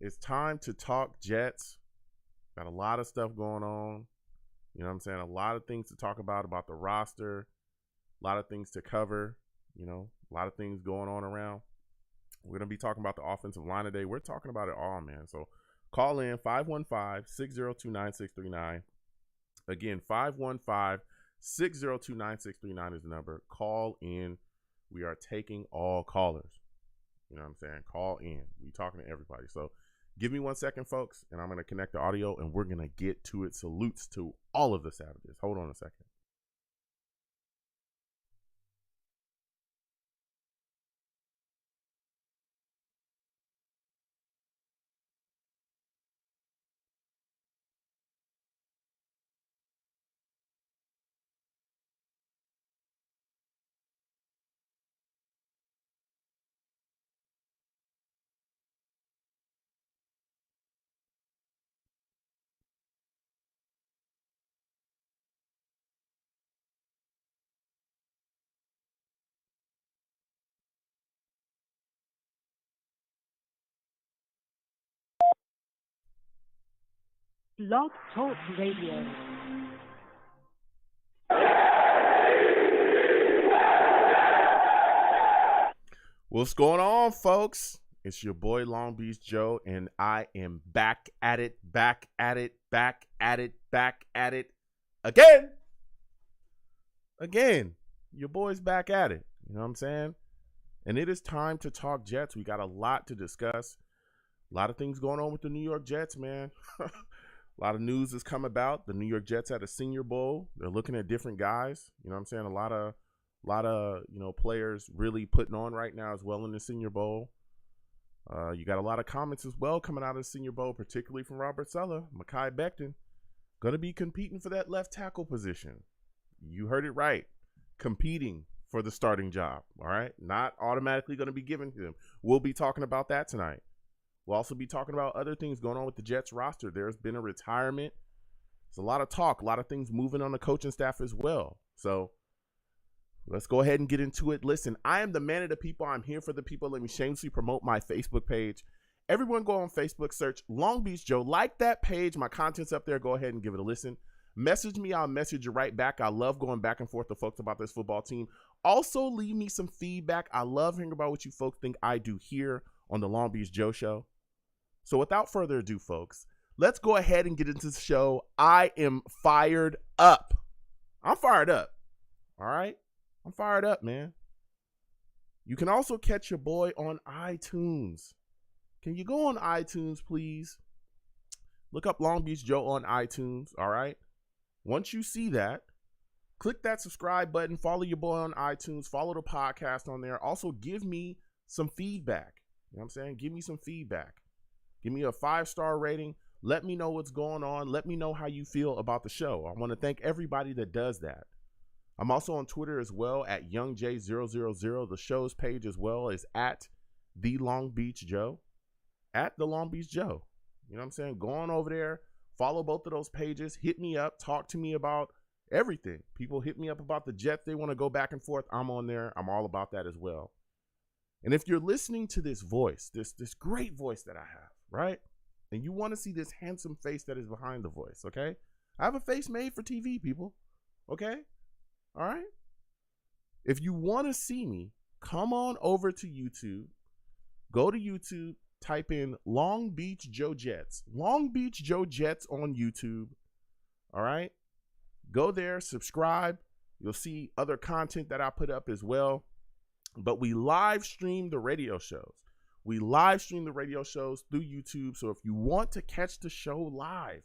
It's time to talk Jets. Got a lot of stuff going on. You know what I'm saying? A lot of things to talk about the roster. A lot of things to cover. You know, a lot of things going on around. We're going to be talking about the offensive line today. We're talking about it all, man. So call in 515-602-9639. Again, 515-602-9639 is the number. Call in. We are taking all callers. You know what I'm saying? Call in. We talking to everybody. So give me 1 second, folks, and I'm going to connect the audio, and we're going to get to it. Salutes to all of the Savages. Hold on a second. Blog Talk Radio. What's going on, folks? It's your boy Long Beach Joe, and I am back at it again. Your boy's back at it. You know what I'm saying? And it is time to talk Jets. We got a lot to discuss. A lot of things going on with the New York Jets, man. A lot of news has come about. The New York Jets had a Senior Bowl. They're looking at different guys. You know what I'm saying? A lot of players really putting on right now as well in the Senior Bowl. You got a lot of comments as well coming out of the Senior Bowl, particularly from Robert Saleh, Makai Bechten, going to be competing for that left tackle position. You heard it right. Competing for the starting job, all right? Not automatically going to be given to them. We'll be talking about that tonight. We'll also be talking about other things going on with the Jets roster. There's been a retirement. There's a lot of talk, a lot of things moving on the coaching staff as well. So let's go ahead and get into it. Listen, I am the man of the people. I'm here for the people. Let me shamelessly promote my Facebook page. Everyone go on Facebook, search Long Beach Joe. Like that page. My content's up there. Go ahead and give it a listen. Message me. I'll message you right back. I love going back and forth to folks about this football team. Also, leave me some feedback. I love hearing about what you folks think I do here on the Long Beach Joe Show. So without further ado, folks, let's go ahead and get into the show. I am fired up. I'm fired up. All right? I'm fired up, man. You can also catch your boy on iTunes. Can you go on iTunes, please? Look up Long Beach Joe on iTunes, all right? Once you see that, click that subscribe button, follow your boy on iTunes, follow the podcast on there. Also, give me some feedback. You know what I'm saying? Give me some feedback. Give me a 5-star rating. Let me know what's going on. Let me know how you feel about the show. I want to thank everybody that does that. I'm also on Twitter as well at YoungJ000. The show's page as well is at The Long Beach Joe. At The Long Beach Joe. You know what I'm saying? Go on over there. Follow both of those pages. Hit me up. Talk to me about everything. People hit me up about the Jets. They want to go back and forth. I'm on there. I'm all about that as well. And if you're listening to this voice, this great voice that I have, right? And you want to see this handsome face that is behind the voice, okay? I have a face made for TV, people, okay? All right? If you want to see me, come on over to YouTube. Go to YouTube, type in Long Beach Joe Jets. Long Beach Joe Jets on YouTube, all right? Go there, subscribe. You'll see other content that I put up as well. But we live stream the radio shows. We live stream the radio shows through YouTube. So if you want to catch the show live,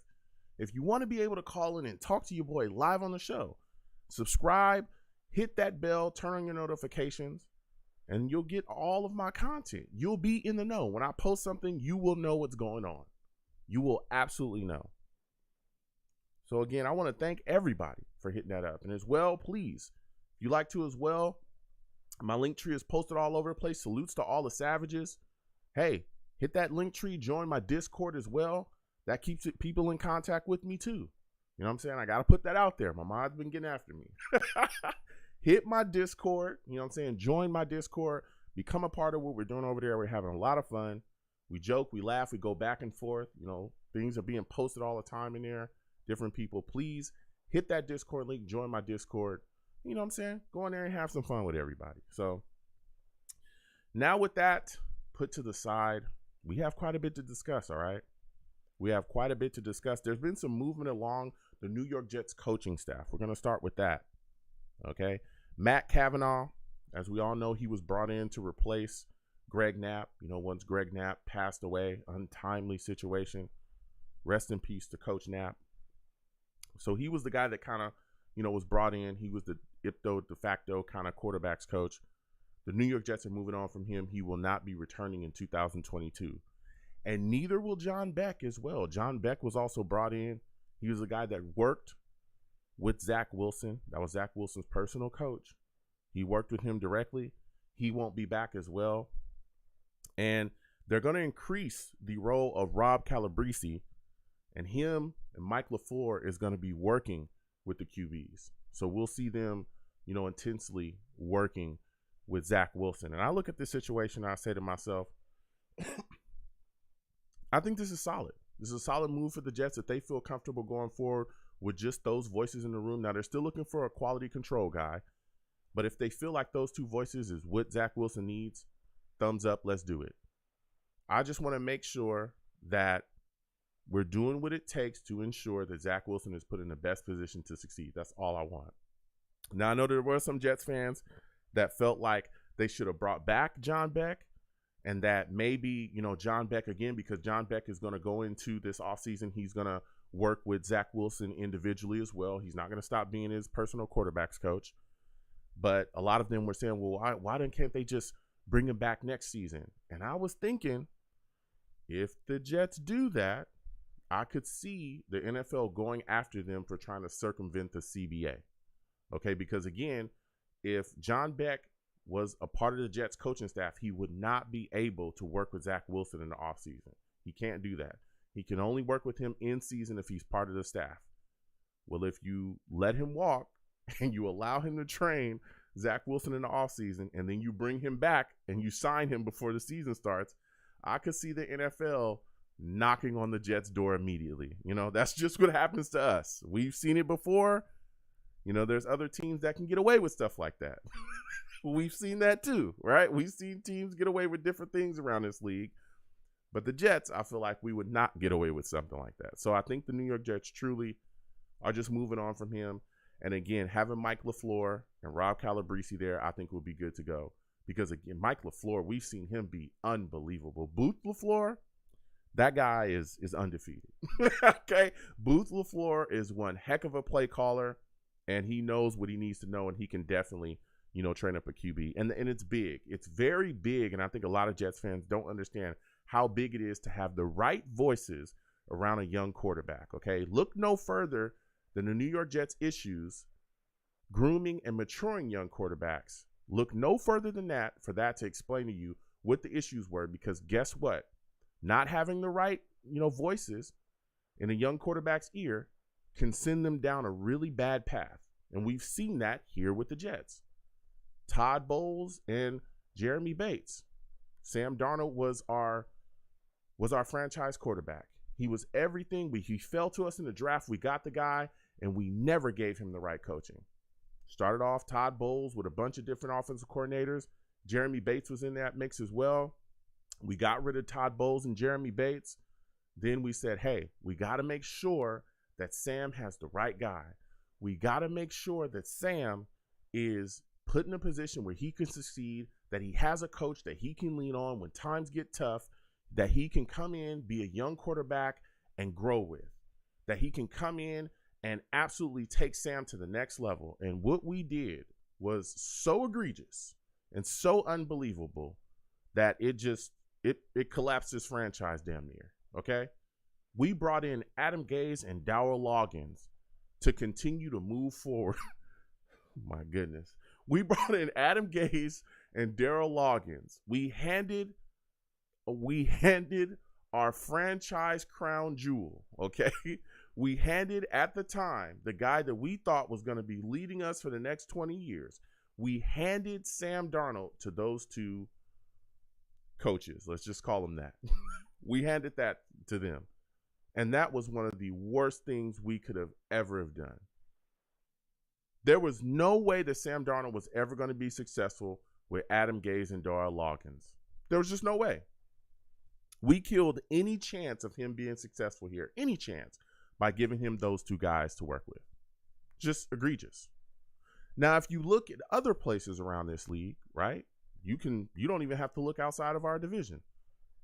if you want to be able to call in and talk to your boy live on the show, subscribe, hit that bell, turn on your notifications, and you'll get all of my content. You'll be in the know. When I post something, you will know what's going on. You will absolutely know. So again, I want to thank everybody for hitting that up. And as well, please, if you like to as well, my link tree is posted all over the place. Salutes to all the Savages. Hey, hit that link tree. Join my Discord as well. That keeps people in contact with me too. You know what I'm saying? I got to put that out there. My mom's been getting after me. Hit my Discord. You know what I'm saying? Join my Discord. Become a part of what we're doing over there. We're having a lot of fun. We joke, we laugh, we go back and forth. You know, things are being posted all the time in there. Different people. Please hit that Discord link, join my Discord. You know what I'm saying? Go in there and have some fun with everybody. So now with that put to the side, we have quite a bit to discuss, all right? We have quite a bit to discuss. There's been some movement along the New York Jets coaching staff. We're going to start with that, okay? Matt Cavanaugh, as we all know, he was brought in to replace Greg Knapp. You know, once Greg Knapp passed away, untimely situation. Rest in peace to Coach Knapp. So he was the guy that kind of, you know, was brought in. He was the ipso de facto kind of quarterbacks coach. The New York Jets are moving on from him. He will not be returning in 2022. And neither will John Beck as well. John Beck was also brought in. He was a guy that worked with Zach Wilson. That was Zach Wilson's personal coach. He worked with him directly. He won't be back as well. And they're going to increase the role of Rob Calabrese, and him and Mike LaFleur is going to be working with the QBs. So we'll see them, you know, intensely working with Zach Wilson. And I look at this situation and I say to myself, I think this is solid. This is a solid move for the Jets if they feel comfortable going forward with just those voices in the room. Now, they're still looking for a quality control guy, but if they feel like those two voices is what Zach Wilson needs, thumbs up, let's do it. I just want to make sure that we're doing what it takes to ensure that Zach Wilson is put in the best position to succeed. That's all I want. Now, I know there were some Jets fans that felt like they should have brought back John Beck, and that maybe, you know, John Beck again, because John Beck is going to go into this offseason. He's going to work with Zach Wilson individually as well. He's not going to stop being his personal quarterbacks coach. But a lot of them were saying, well, why can't they just bring him back next season? And I was thinking, if the Jets do that, I could see the NFL going after them for trying to circumvent the CBA. Okay, because again, if John Beck was a part of the Jets coaching staff, he would not be able to work with Zach Wilson in the offseason. He can't do that. He can only work with him in season if he's part of the staff. Well, if you let him walk and you allow him to train Zach Wilson in the offseason, and then you bring him back and you sign him before the season starts, I could see the NFL knocking on the Jets' door immediately. You know, that's just what happens to us. We've seen it before. You know, there's other teams that can get away with stuff like that. We've seen that too, right? We've seen teams get away with different things around this league. But the Jets, I feel like we would not get away with something like that. So I think the New York Jets truly are just moving on from him. And again, having Mike LaFleur and Rob Calabrese there, I think will be good to go. Because again, Mike LaFleur, we've seen him be unbelievable. Booth LaFleur, that guy is undefeated. Okay? Booth LaFleur is one heck of a play caller, and he knows what he needs to know, and he can definitely, you know, train up a QB. And it's big. It's very big, and I think a lot of Jets fans don't understand how big it is to have the right voices around a young quarterback, okay? Look no further than the New York Jets' issues grooming and maturing young quarterbacks. Look no further than that for that to explain to you what the issues were, because guess what? Not having the right, you know, voices in a young quarterback's ear can send them down a really bad path. And we've seen that here with the Jets. Todd Bowles and Jeremy Bates. Sam Darnold was our franchise quarterback. He was everything. He fell to us in the draft. We got the guy, and we never gave him the right coaching. Started off Todd Bowles with a bunch of different offensive coordinators. Jeremy Bates was in that mix as well. We got rid of Todd Bowles and Jeremy Bates. Then we said, hey, we got to make sure that Sam has the right guy. We got to make sure that Sam is put in a position where he can succeed, that he has a coach that he can lean on when times get tough, that he can come in, be a young quarterback, and grow with, that he can come in and absolutely take Sam to the next level. And what we did was so egregious and so unbelievable that it collapsed this franchise damn near, okay? We brought in Adam Gase and Darrell Loggins to continue to move forward. My goodness. We brought in Adam Gase and Darrell Loggins. We handed our franchise crown jewel, okay? We handed, at the time, the guy that we thought was going to be leading us for the next 20 years. We handed Sam Darnold to those two coaches. Let's just call them that. We handed that to them. And that was one of the worst things we could have ever have done. There was no way that Sam Darnold was ever going to be successful with Adam Gase and Darrell Loggins. There was just no way. We killed any chance of him being successful here, any chance, by giving him those two guys to work with. Just egregious. Now, if you look at other places around this league, right, you don't even have to look outside of our division.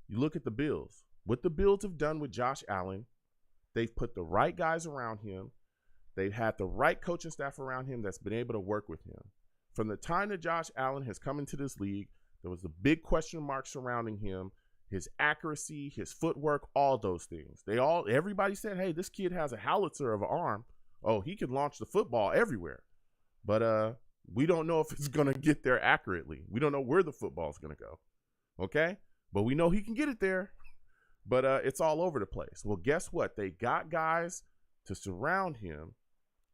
You look at the Bills. What the Bills have done with Josh Allen, they've put the right guys around him. They've had the right coaching staff around him that's been able to work with him. From the time that Josh Allen has come into this league, there was the big question mark surrounding him, his accuracy, his footwork, all those things. Everybody said, hey, this kid has a howitzer of an arm. Oh, he can launch the football everywhere. But we don't know if it's going to get there accurately. We don't know where the football is going to go. Okay? But we know he can get it there. But it's all over the place. Well, guess what? They got guys to surround him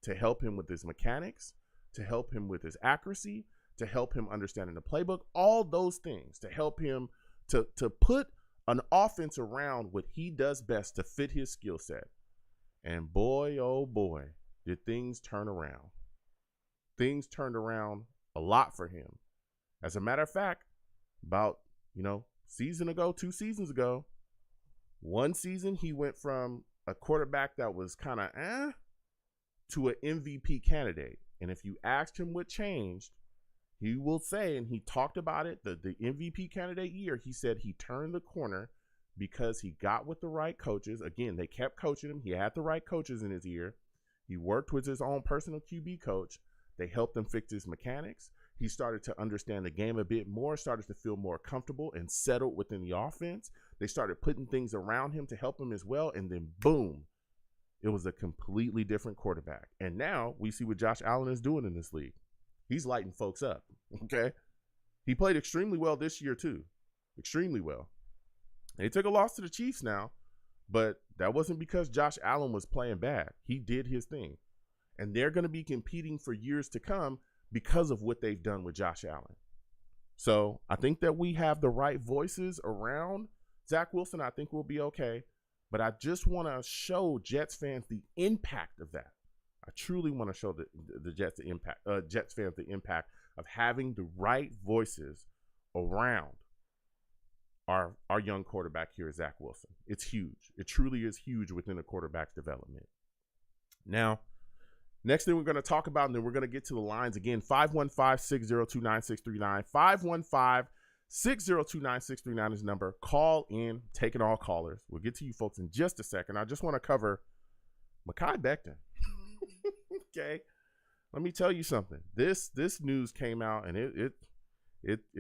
to help him with his mechanics, to help him with his accuracy, to help him understanding the playbook, all those things to help him to put an offense around what he does best to fit his skill set. And boy, oh boy, did things turn around. Things turned around a lot for him. As a matter of fact, about, 2 seasons ago, one season he went from a quarterback that was kind of to an MVP candidate. And if you asked him what changed, he will say, and he talked about it, the MVP candidate year, he said he turned the corner because he got with the right coaches. Again, they kept coaching him. He had the right coaches in his ear. He worked with his own personal QB coach. They helped him fix his mechanics. He started to understand the game a bit more, started to feel more comfortable and settled within the offense. They started putting things around him to help him as well. And then boom, it was a completely different quarterback. And now we see what Josh Allen is doing in this league. He's lighting folks up, okay? He played extremely well this year too, extremely well. They took a loss to the Chiefs now, but that wasn't because Josh Allen was playing bad. He did his thing. And they're going to be competing for years to come because of what they've done with Josh Allen. So I think that we have the right voices around Zach Wilson. I think we'll be okay. But I just want to show Jets fans the impact of that. I truly want to show the Jets fans the impact of having the right voices around our young quarterback here, Zach Wilson. It's huge. It truly is huge within a quarterback's development. Now, next thing we're going to talk about, and then we're going to get to the lines again, 515-602-9639. 515-602-9639 is the number. Call in, taking all callers. We'll get to you folks in just a second. I just want to cover Makai Bechten. Okay. Let me tell you something. This news came out and it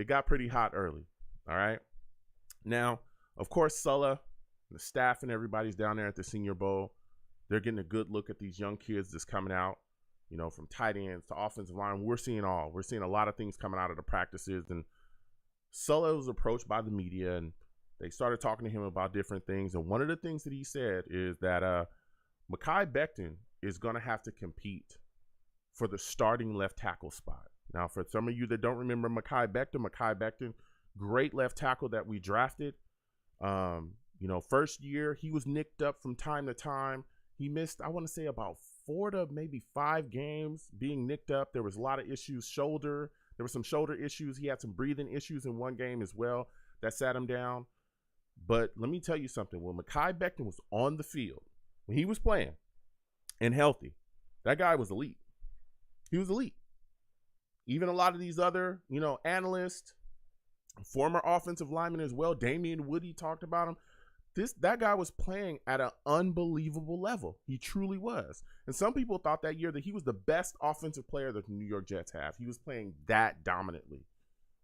got pretty hot early. All right. Now, of course, Saleh, the staff and everybody's down there at the Senior Bowl. They're getting a good look at these young kids that's coming out, from tight ends to offensive line. We're seeing a lot of things coming out of the practices. And Saleh was approached by the media and they started talking to him about different things. And one of the things that he said is that Makai Bechten is going to have to compete for the starting left tackle spot. Now, for some of you that don't remember Mekhi Becton, great left tackle that we drafted. First year, he was nicked up from time to time. He missed, I want to say, about 4 to maybe 5 games being nicked up. There was a lot of issues. There were some shoulder issues. He had some breathing issues in one game as well that sat him down. But let me tell you something. When Mekhi Becton was on the field, when he was playing and healthy, that guy was elite. He was elite. Even a lot of these other, analysts, former offensive linemen as well, Damian Woody talked about him. That guy was playing at an unbelievable level. He truly was. And some people thought that year that he was the best offensive player that the New York Jets have. He was playing that dominantly.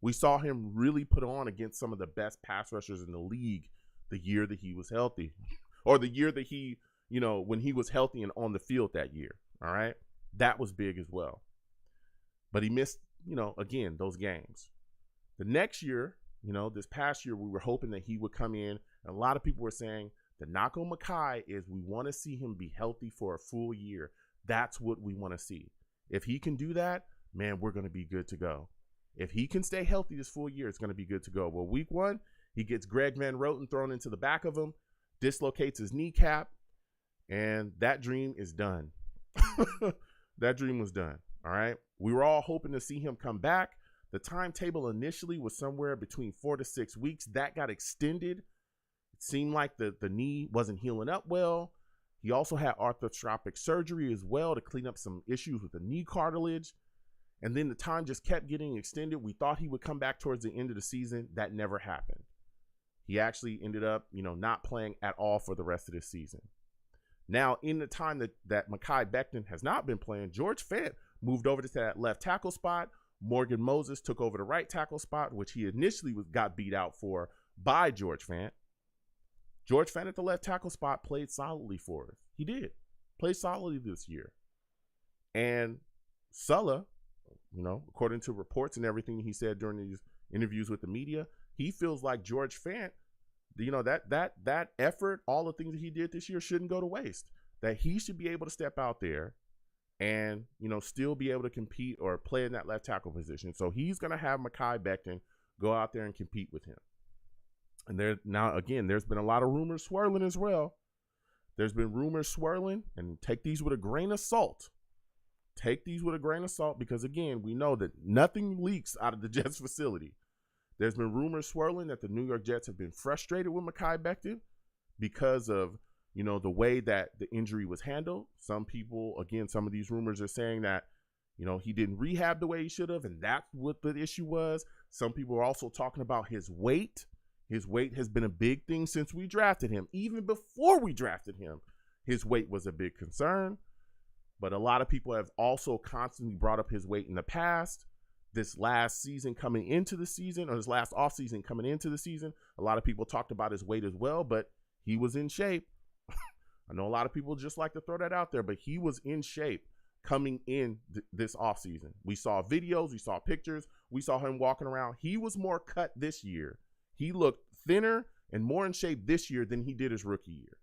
We saw him really put on against some of the best pass rushers in the league the year that he was healthy, or the year that he, when he was healthy and on the field that year. All right. That was big as well. But he missed, again, those games. The next year, this past year, we were hoping that he would come in. And a lot of people were saying the knock on Makai is we want to see him be healthy for a full year. That's what we want to see. If he can do that, man, we're going to be good to go. If he can stay healthy this full year, it's going to be good to go. Well, week 1, He gets Greg Van Roten thrown into the back of him, dislocates his kneecap, and that dream is done. That dream was done. All right. We were all hoping to see him come back. The timetable initially was somewhere between 4 to 6 weeks. That got extended. It seemed like the knee wasn't healing up well. He also had arthroscopic surgery as well to clean up some issues with the knee cartilage. And then the time just kept getting extended. We thought he would come back towards the end of the season. That never happened. He actually ended up, not playing at all for the rest of this season. Now, in the time that Makai Bechten has not been playing, George Fant moved over to that left tackle spot. Morgan Moses took over the right tackle spot, which he initially got beat out for by George Fant. George Fant at the left tackle spot played solidly for us. He did. Played solidly this year. And Saleh, according to reports and everything he said during these interviews with the media, he feels like George Fant, that effort, all the things that he did this year shouldn't go to waste. That he should be able to step out there and, still be able to compete or play in that left tackle position. So he's going to have Makai Bechten go out there and compete with him. And there's been a lot of rumors swirling as well. There's been rumors swirling, and take these with a grain of salt. Take these with a grain of salt because, again, we know that nothing leaks out of the Jets facility. There's been rumors swirling that the New York Jets have been frustrated with Makai Bechten because of, the way that the injury was handled. Some people, again, some of these rumors are saying that, he didn't rehab the way he should have, and that's what the issue was. Some people are also talking about his weight. His weight has been a big thing since we drafted him. Even before we drafted him, his weight was a big concern. But a lot of people have also constantly brought up his weight in the past. This last season coming into the season, or this last offseason coming into the season, a lot of people talked about his weight as well, but he was in shape. I know a lot of people just like to throw that out there, but he was in shape coming in this offseason. We saw videos, we saw pictures, we saw him walking around. He was more cut this year. He looked thinner and more in shape this year than he did his rookie year.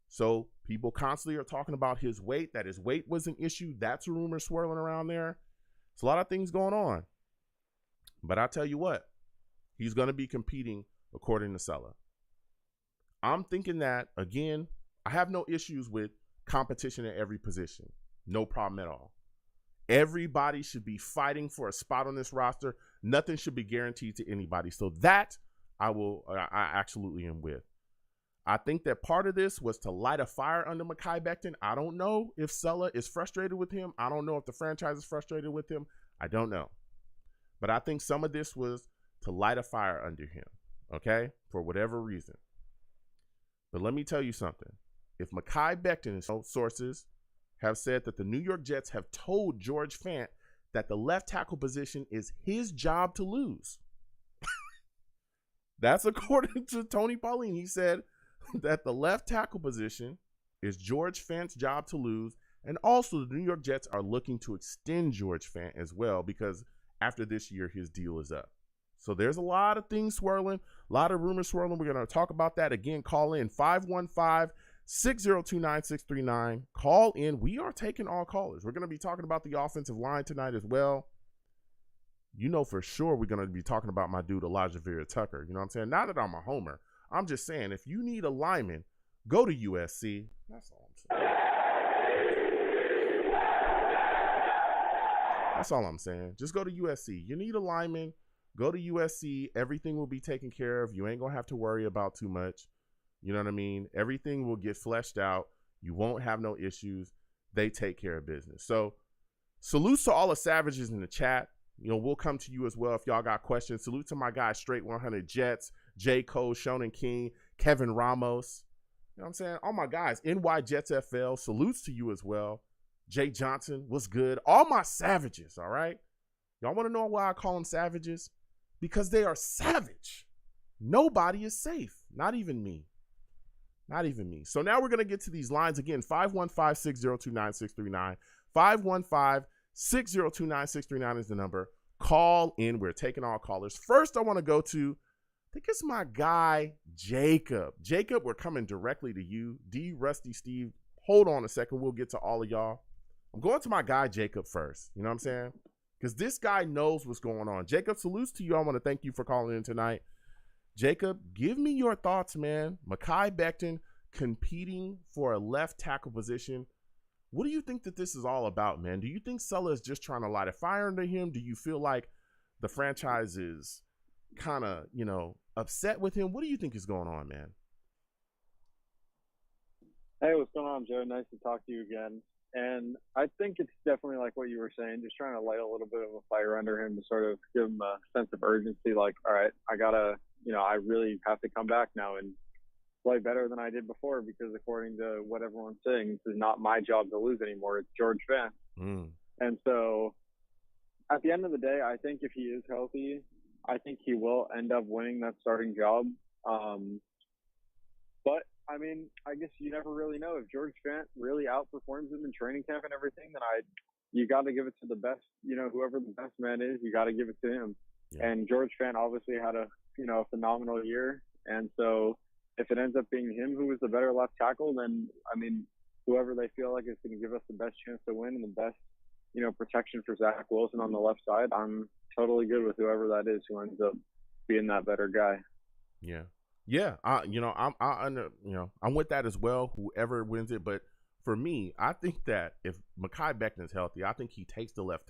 So people constantly are talking about his weight, that his weight was an issue. That's a rumor swirling around there. It's a lot of things going on. But I tell you what, he's going to be competing according to Saleh. I'm thinking that, again, I have no issues with competition at every position. No problem at all. Everybody should be fighting for a spot on this roster. Nothing should be guaranteed to anybody. So that I absolutely am with. I think that part of this was to light a fire under Makai Bechten. I don't know if Saleh is frustrated with him. I don't know if the franchise is frustrated with him. I don't know. But I think some of this was to light a fire under him, okay, for whatever reason. But let me tell you something. If Makai Bechten, sources have said that the New York Jets have told George Fant that the left tackle position is his job to lose. That's according to Tony Pauline. He said that the left tackle position is George Fant's job to lose. And also the New York Jets are looking to extend George Fant as well because after this year, his deal is up. So there's a lot of things swirling, a lot of rumors swirling. We're going to talk about that again. Call in 515-602-9639. Call in. We are taking all callers. We're going to be talking about the offensive line tonight as well. For sure we're going to be talking about my dude Elijah Vera Tucker. You know what I'm saying? Not that I'm a homer. I'm just saying, if you need a lineman, go to USC. That's all I'm saying. That's all I'm saying. Just go to USC. You need a lineman, go to USC. Everything will be taken care of. You ain't going to have to worry about too much. You know what I mean? Everything will get fleshed out. You won't have no issues. They take care of business. So salutes to all the savages in the chat. We'll come to you as well if y'all got questions. Salute to my guys, Straight 100 Jets, J. Cole, Shonen King, Kevin Ramos. You know what I'm saying? All my guys, NY Jets FL, salutes to you as well. Jay Johnson, what's good? All my savages, all right? Y'all want to know why I call them savages? Because they are savage. Nobody is safe. Not even me. Not even me. So now we're going to get to these lines again. 515-602-9639. 515-602-9639 is the number. Call in. We're taking all callers. First, I want to go to, I think it's my guy, Jacob. Jacob, we're coming directly to you. D, Rusty, Steve, hold on a second. We'll get to all of y'all. I'm going to my guy, Jacob, first. You know what I'm saying? Because this guy knows what's going on. Jacob, salutes to you. I want to thank you for calling in tonight. Jacob, give me your thoughts, man. Makai Bechten competing for a left tackle position. What do you think that this is all about, man? Do you think Saleh is just trying to light a fire under him? Do you feel like the franchise is kind of, upset with him? What do you think is going on, man? Hey, what's going on, Joe? Nice to talk to you again. And I think it's definitely like what you were saying, just trying to light a little bit of a fire under him to sort of give him a sense of urgency. Like, all right, I really have to come back now and play better than I did before, because according to what everyone's saying, this is not my job to lose anymore. It's George Fant. And so at the end of the day, I think if he is healthy, I think he will end up winning that starting job. But I mean, I guess you never really know. If George Fant really outperforms him in training camp and everything, then you got to give it to the best, whoever the best man is, you got to give it to him. Yeah. And George Fant obviously had a phenomenal year. And so if it ends up being him who is the better left tackle, then, I mean, whoever they feel like is going to give us the best chance to win and the best, protection for Zach Wilson on the left side, I'm totally good with whoever that is who ends up being that better guy. Yeah. Yeah, I'm with that as well, whoever wins it. But for me, I think that if Makai Bechten is healthy, I think he takes the left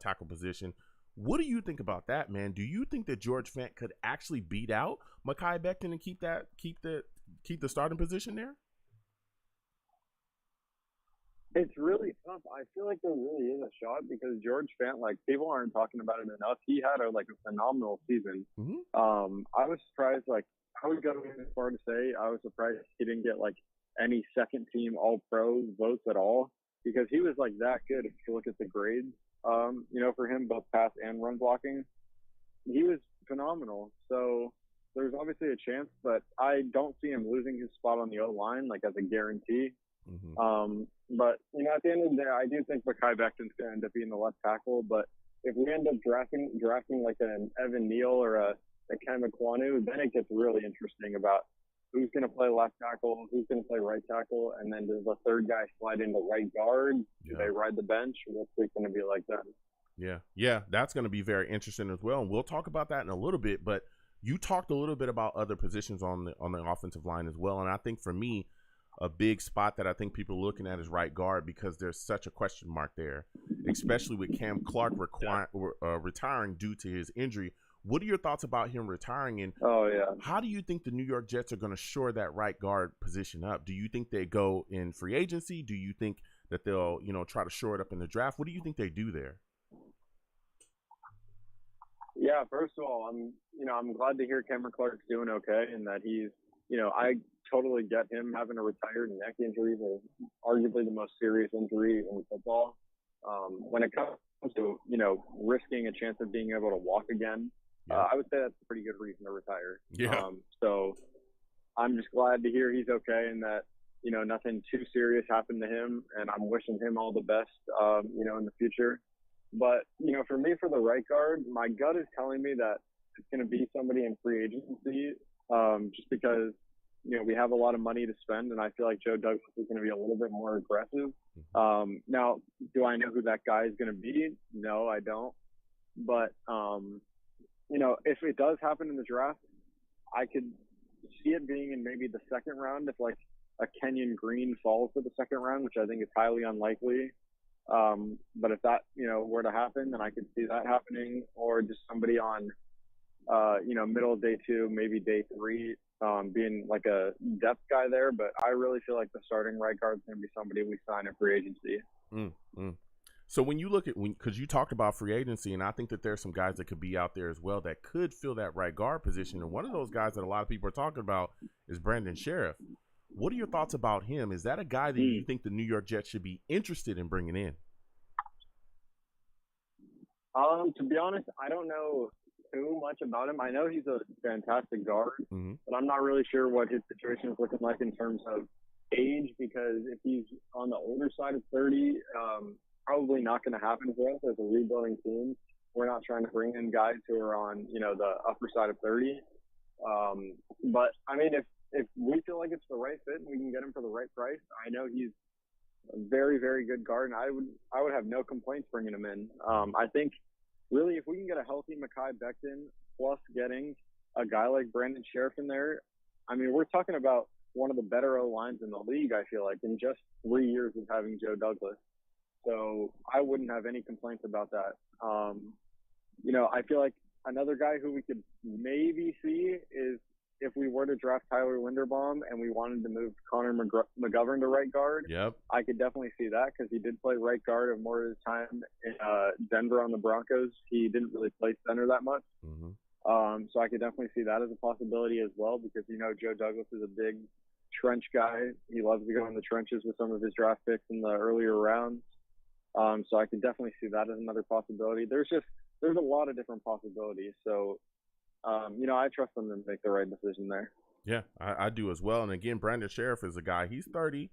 tackle position. What do you think about that, man? Do you think that George Fant could actually beat out Makai Bechten and keep the starting position there? It's really tough. I feel like there really is a shot, because George Fant, like, people aren't talking about it enough. He had a phenomenal season. Mm-hmm. I was surprised, I would go as far to say I was surprised he didn't get any second team All-Pro votes at all, because he was that good. If you look at the grades, for him, both pass and run blocking, he was phenomenal. So there's obviously a chance, but I don't see him losing his spot on the O-line as a guarantee. Mm-hmm. But at the end of the day, I do think Makai Becton's going to end up being the left tackle. But if we end up drafting an Evan Neal or a Ken McQuanu, then it gets really interesting about who's going to play left tackle, who's going to play right tackle, and then does the third guy slide into right guard? Do they ride the bench? What's it going to be like then? Yeah, that's going to be very interesting as well, and we'll talk about that in a little bit. But you talked a little bit about other positions on the offensive line as well, and I think for me, a big spot that I think people are looking at is right guard, because there's such a question mark there, especially with Cam Clark retiring due to his injury. What are your thoughts about him retiring, and how do you think the New York Jets are going to shore that right guard position up? Do you think they go in free agency? Do you think that they'll, try to shore it up in the draft? What do you think they do there? Yeah, first of all, I'm glad to hear Cameron Clark's doing okay, and that he's, I totally get him having a retired neck injury, arguably the most serious injury in football. When it comes to, risking a chance of being able to walk again, I would say that's a pretty good reason to retire. Yeah. So I'm just glad to hear he's okay, and that, nothing too serious happened to him, and I'm wishing him all the best, in the future. But, for me, for the right guard, my gut is telling me that it's going to be somebody in free agency, just because, we have a lot of money to spend, and I feel like Joe Douglas is going to be a little bit more aggressive. Now, do I know who that guy is going to be? No, I don't. But, if it does happen in the draft, I could see it being in maybe the second round, if a Kenyon Green falls to the second round, which I think is highly unlikely. But if that, were to happen, then I could see that happening, or just somebody on, middle of day 2, maybe day 3, being a depth guy there. But I really feel like the starting right guard is going to be somebody we sign in free agency. So when you look at, because you talked about free agency, and I think that there's some guys that could be out there as well that could fill that right guard position. And one of those guys that a lot of people are talking about is Brandon Sheriff. What are your thoughts about him? Is that a guy that you think the New York Jets should be interested in bringing in? To be honest, I don't know too much about him. I know he's a fantastic guard, but I'm not really sure what his situation is looking like in terms of age, because if he's on the older side of 30, probably not going to happen for us as a rebuilding team. We're not trying to bring in guys who are on, the upper side of 30. But I mean, if we feel like it's the right fit and we can get him for the right price, I know he's a very, very good guard, and I would have no complaints bringing him in. I think really if we can get a healthy Mekhi Becton plus getting a guy like Brandon Sheriff in there, I mean, we're talking about one of the better O-lines in the league, I feel like, in just 3 years of having Joe Douglas. So I wouldn't have any complaints about that. I feel like another guy who we could maybe see is if we were to draft Tyler Linderbaum and we wanted to move Conor McGovern to right guard. Yep. I could definitely see that because he did play right guard more of his time in Denver on the Broncos. He didn't really play center that much. Mm-hmm. So I could definitely see that as a possibility as well because, Joe Douglas is a big trench guy. He loves to go in the trenches with some of his draft picks in the earlier rounds. So I could definitely see that as another possibility. There's a lot of different possibilities. So, I trust them to make the right decision there. Yeah, I do as well. And again, Brandon Sheriff is a guy, he's 30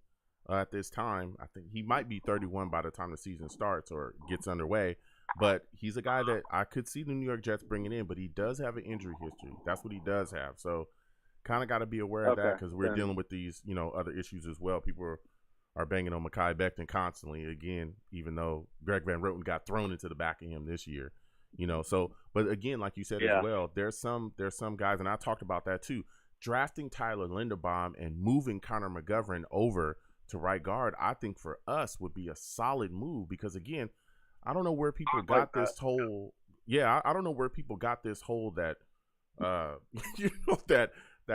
at this time. I think he might be 31 by the time the season starts or gets underway. But he's a guy that I could see the New York Jets bringing in, but he does have an injury history. That's what he does have. So kind of got to be aware of that because we're dealing with these, other issues as well. People are banging on Makai Bechten constantly, again, even though Greg Van Roten got thrown into the back of him this year. But again, like you said as well, there's some guys, and I talked about that too. Drafting Tyler Linderbaum and moving Conor McGovern over to right guard, I think for us would be a solid move because again, I don't know where people got this whole. Yeah, I don't know where people got this whole that, that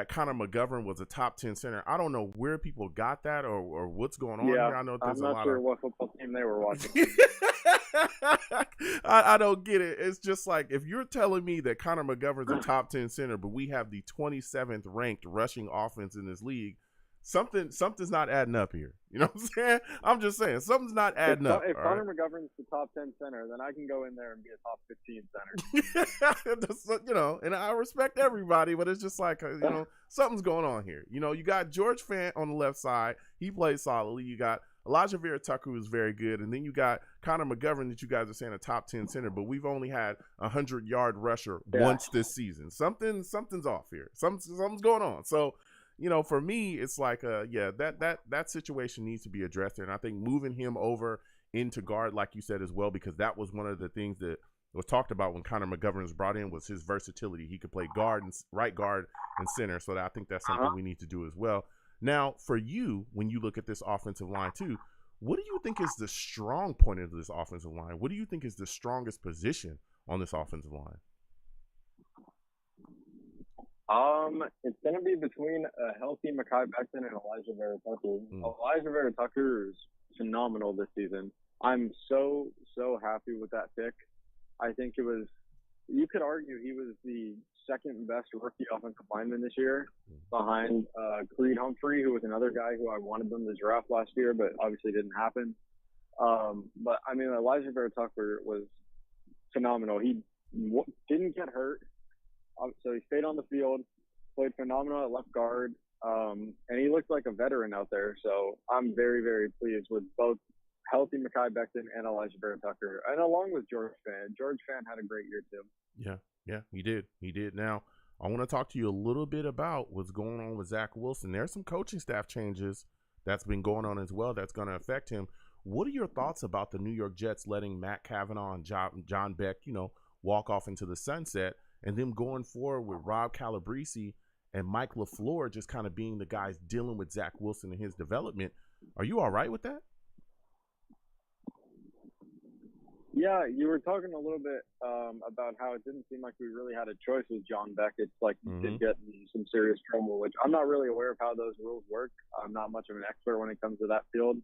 Conor McGovern was a top 10 center. I don't know where people got that or what's going on here. I know there's I'm not sure what football team they were watching. I don't get it. It's just like if you're telling me that Conor McGovern's a top 10 center, but we have the 27th ranked rushing offense in this league, something's not adding up here. You know what I'm saying? I'm just saying something's not adding up. If Conor McGovern's the top 10 center, then I can go in there and be a top 15 center. And I respect everybody, but it's just like, something's going on here. You got George Fant on the left side. He plays solidly. You got Elijah Vera Tucker, who's very good. And then you got Conor McGovern that you guys are saying a top 10 center, but we've only had a 100-yard rusher once this season. Something's off here. Something's going on. So, for me, it's like, that situation needs to be addressed. And I think moving him over into guard, like you said as well, because that was one of the things that was talked about when Conor McGovern was brought in was his versatility. He could play guard and right guard and center. So I think that's something we need to do as well. Now, for you, when you look at this offensive line too, what do you think is the strong point of this offensive line? What do you think is the strongest position on this offensive line? It's going to be between a healthy Makai Bechten and Elijah Vera Tucker. Elijah Vera Tucker is phenomenal this season. I'm so happy with that pick. I think you could argue he was the second best rookie offensive lineman this year behind Creed Humphrey, who was another guy who I wanted them to draft last year, but obviously didn't happen. But I mean, Elijah Vera Tucker was phenomenal. He didn't get hurt. So he stayed on the field, played phenomenal at left guard, and he looked like a veteran out there. So I'm very, very pleased with both healthy Makai Bechten and Elijah Vera Tucker, and along with George Fant. George Fant had a great year too. Yeah, he did. Now, I want to talk to you a little bit about what's going on with Zach Wilson. There's some coaching staff changes that's been going on as well that's going to affect him. What are your thoughts about the New York Jets letting Matt Cavanaugh and John Beck, walk off into the sunset, and them going forward with Rob Calabrese and Mike LaFleur just kind of being the guys dealing with Zach Wilson and his development? Are you all right with that? Yeah, you were talking a little bit about how it didn't seem like we really had a choice with John Beck. It's like he did get in some serious trouble, which I'm not really aware of how those rules work. I'm not much of an expert when it comes to that field.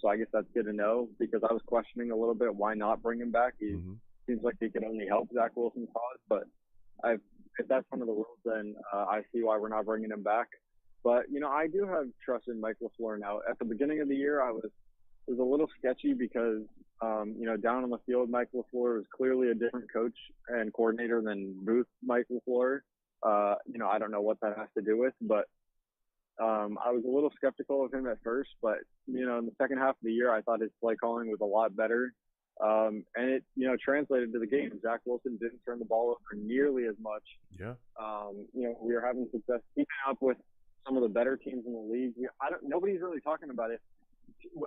So I guess that's good to know because I was questioning a little bit why not bring him back. He seems like he could only help Zach Wilson's cause, but if that's one of the rules, then I see why we're not bringing him back. But, I do have trust in Mike LaFleur now. At the beginning of the year, it was a little sketchy because, down on the field, Mike LaFleur was clearly a different coach and coordinator than Booth Mike LaFleur. I don't know what that has to do with, but I was a little skeptical of him at first. But, in the second half of the year, I thought his play calling was a lot better. And it, translated to the game. Zach Wilson didn't turn the ball over nearly as much. Yeah. We were having success keeping up with some of the better teams in the league. Nobody's really talking about it.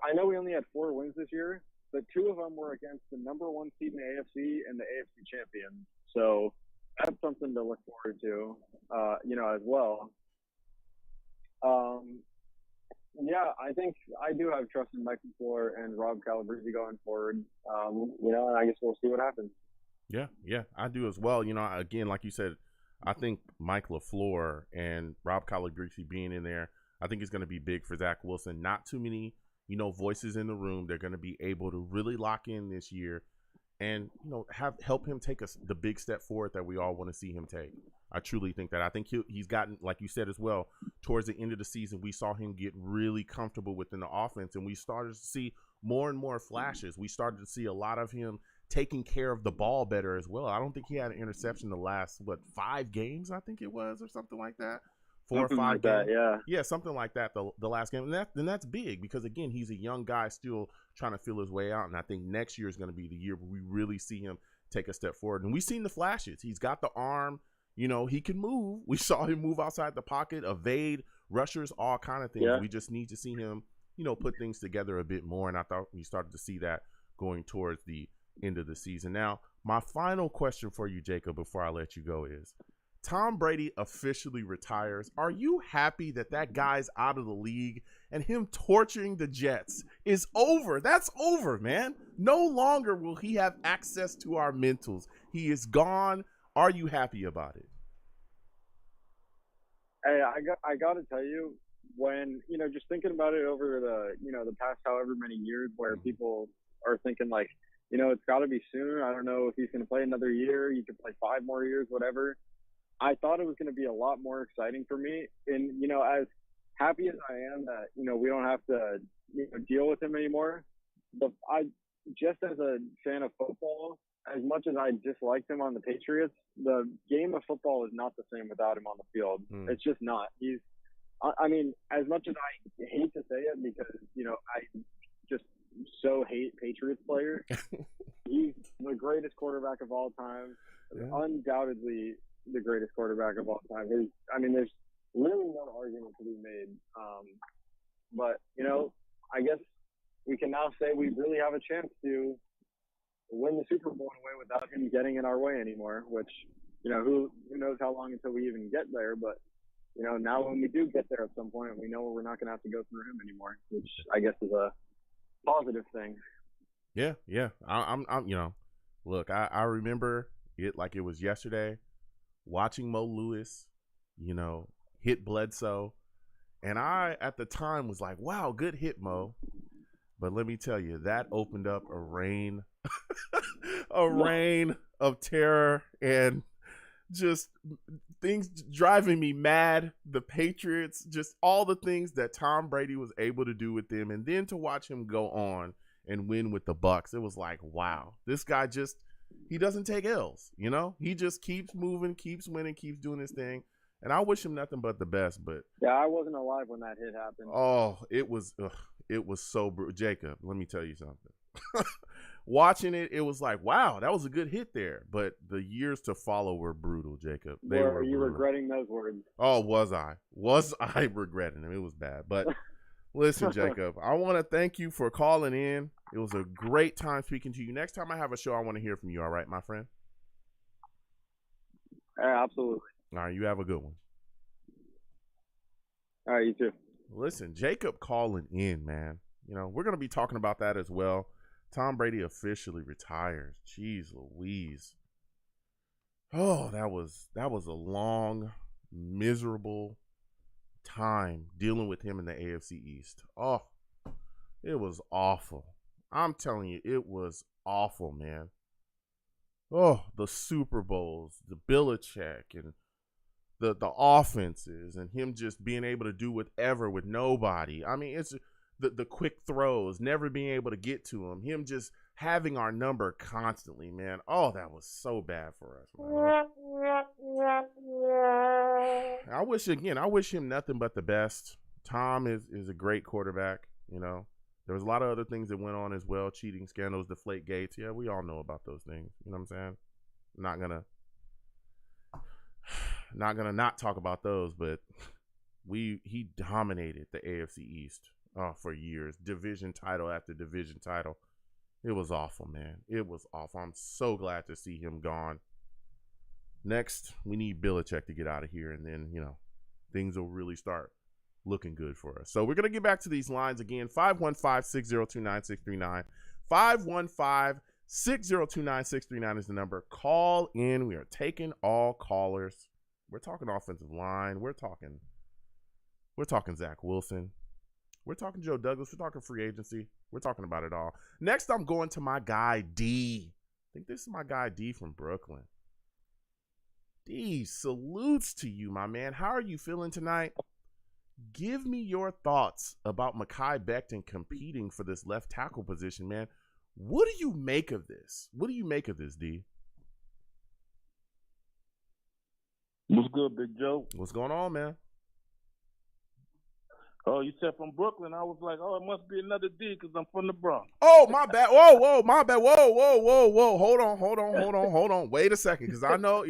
I know we only had 4 wins this year, but 2 of them were against the number 1 seed in the AFC and the AFC champions. So, that's something to look forward to, as well. Um, yeah, I think I do have trust in Mike LaFleur and Rob Calabrese going forward. And I guess we'll see what happens. Yeah, I do as well. Again, like you said, I think Mike LaFleur and Rob Calabrese being in there, I think it's going to be big for Zach Wilson. Not too many, voices in the room. They're going to be able to really lock in this year and, help him take the big step forward that we all want to see him take. I truly think that. I think he's gotten, like you said as well, towards the end of the season, we saw him get really comfortable within the offense, and we started to see more and more flashes. We started to see a lot of him taking care of the ball better as well. I don't think he had an interception the last 5 games, I think it was, or something like that. 4 or 5 like games. That, yeah, something like that. The last game, and that's big because again, he's a young guy still trying to feel his way out, and I think next year is going to be the year where we really see him take a step forward. And we've seen the flashes. He's got the arm. He can move. We saw him move outside the pocket, evade rushers, all kind of things. Yeah. We just need to see him, put things together a bit more. And I thought we started to see that going towards the end of the season. Now, my final question for you, Jacob, before I let you go is, Tom Brady officially retires. Are you happy that guy's out of the league and him torturing the Jets is over? That's over, man. No longer will he have access to our mentals. He is gone. Are you happy about it? Hey, I got to tell you, when, just thinking about it over the past however many years where people are thinking like, it's got to be soon. I don't know if he's going to play another year. You could play 5 more years, whatever. I thought it was going to be a lot more exciting for me. And, as happy as I am that, we don't have to deal with him anymore. But just as a fan of football, as much as I disliked him on the Patriots, the game of football is not the same without him on the field. It's just not. I mean, as much as I hate to say it because, I just so hate Patriots players, he's the greatest quarterback of all time. Yeah. Undoubtedly the greatest quarterback of all time. There's really no argument to be made. But, I guess we can now say we really have a chance to win the Super Bowl in a way without him getting in our way anymore, which, who knows how long until we even get there. But, now when we do get there at some point, we know we're not going to have to go through him anymore, which I guess is a positive thing. Yeah. I'm look, I remember it like it was yesterday, watching Mo Lewis, hit Bledsoe. And I, at the time, was like, wow, good hit, Mo. But let me tell you, that opened up a reign of terror and just things driving me mad. The Patriots, just all the things that Tom Brady was able to do with them. And then to watch him go on and win with the Bucs, it was like, wow, this guy he doesn't take L's, He just keeps moving, keeps winning, keeps doing his thing. And I wish him nothing but the best. But yeah, I wasn't alive when that hit happened. Oh, it was so brutal. Jacob, let me tell you something. Watching it, it was like, wow, that was a good hit there. But the years to follow were brutal, Jacob. Were you regretting those words? Oh, was I? Was I regretting them? It was bad. But listen, Jacob, I want to thank you for calling in. It was a great time speaking to you. Next time I have a show, I want to hear from you. All right, my friend? Absolutely. All right, you have a good one. All right, you too. Listen, Jacob calling in, man. We're going to be talking about that as well. Tom Brady officially retires. Jeez Louise. Oh, that was a long, miserable time dealing with him in the AFC East. Oh, it was awful. I'm telling you, it was awful, man. Oh, the Super Bowls, the Belichick, and the offenses, and him just being able to do whatever with nobody. I mean, it's the quick throws, never being able to get to him just having our number constantly, man. Oh, that was so bad for us, man. I wish him nothing but the best. Tom is a great quarterback, There was a lot of other things that went on as well, cheating scandals, deflate gates. Yeah, we all know about those things. You know what I'm saying? Not gonna not talk about those, but he dominated the AFC East for years, division title after division title. It was awful, man. It was awful. I'm so glad to see him gone. Next, we need Belichick to get out of here, and then, things will really start looking good for us. So we're going to get back to these lines again. 515-602-9639. 515-602-9639 is the number. Call in. We are taking all callers. We're talking offensive line. We're talking Zach Wilson. We're talking Joe Douglas. We're talking free agency. We're talking about it all. Next, I'm going to my guy, D. I think this is my guy, D, from Brooklyn. D, salutes to you, my man. How are you feeling tonight? Give me your thoughts about Makai Bechten competing for this left tackle position, man. What do you make of this? D? What's good, Big Joe? What's going on, man? Oh, you said from Brooklyn. I was like, oh, it must be another D because I'm from the Bronx. Oh, my bad. Whoa, my bad. Whoa. Hold on. Wait a second, because I know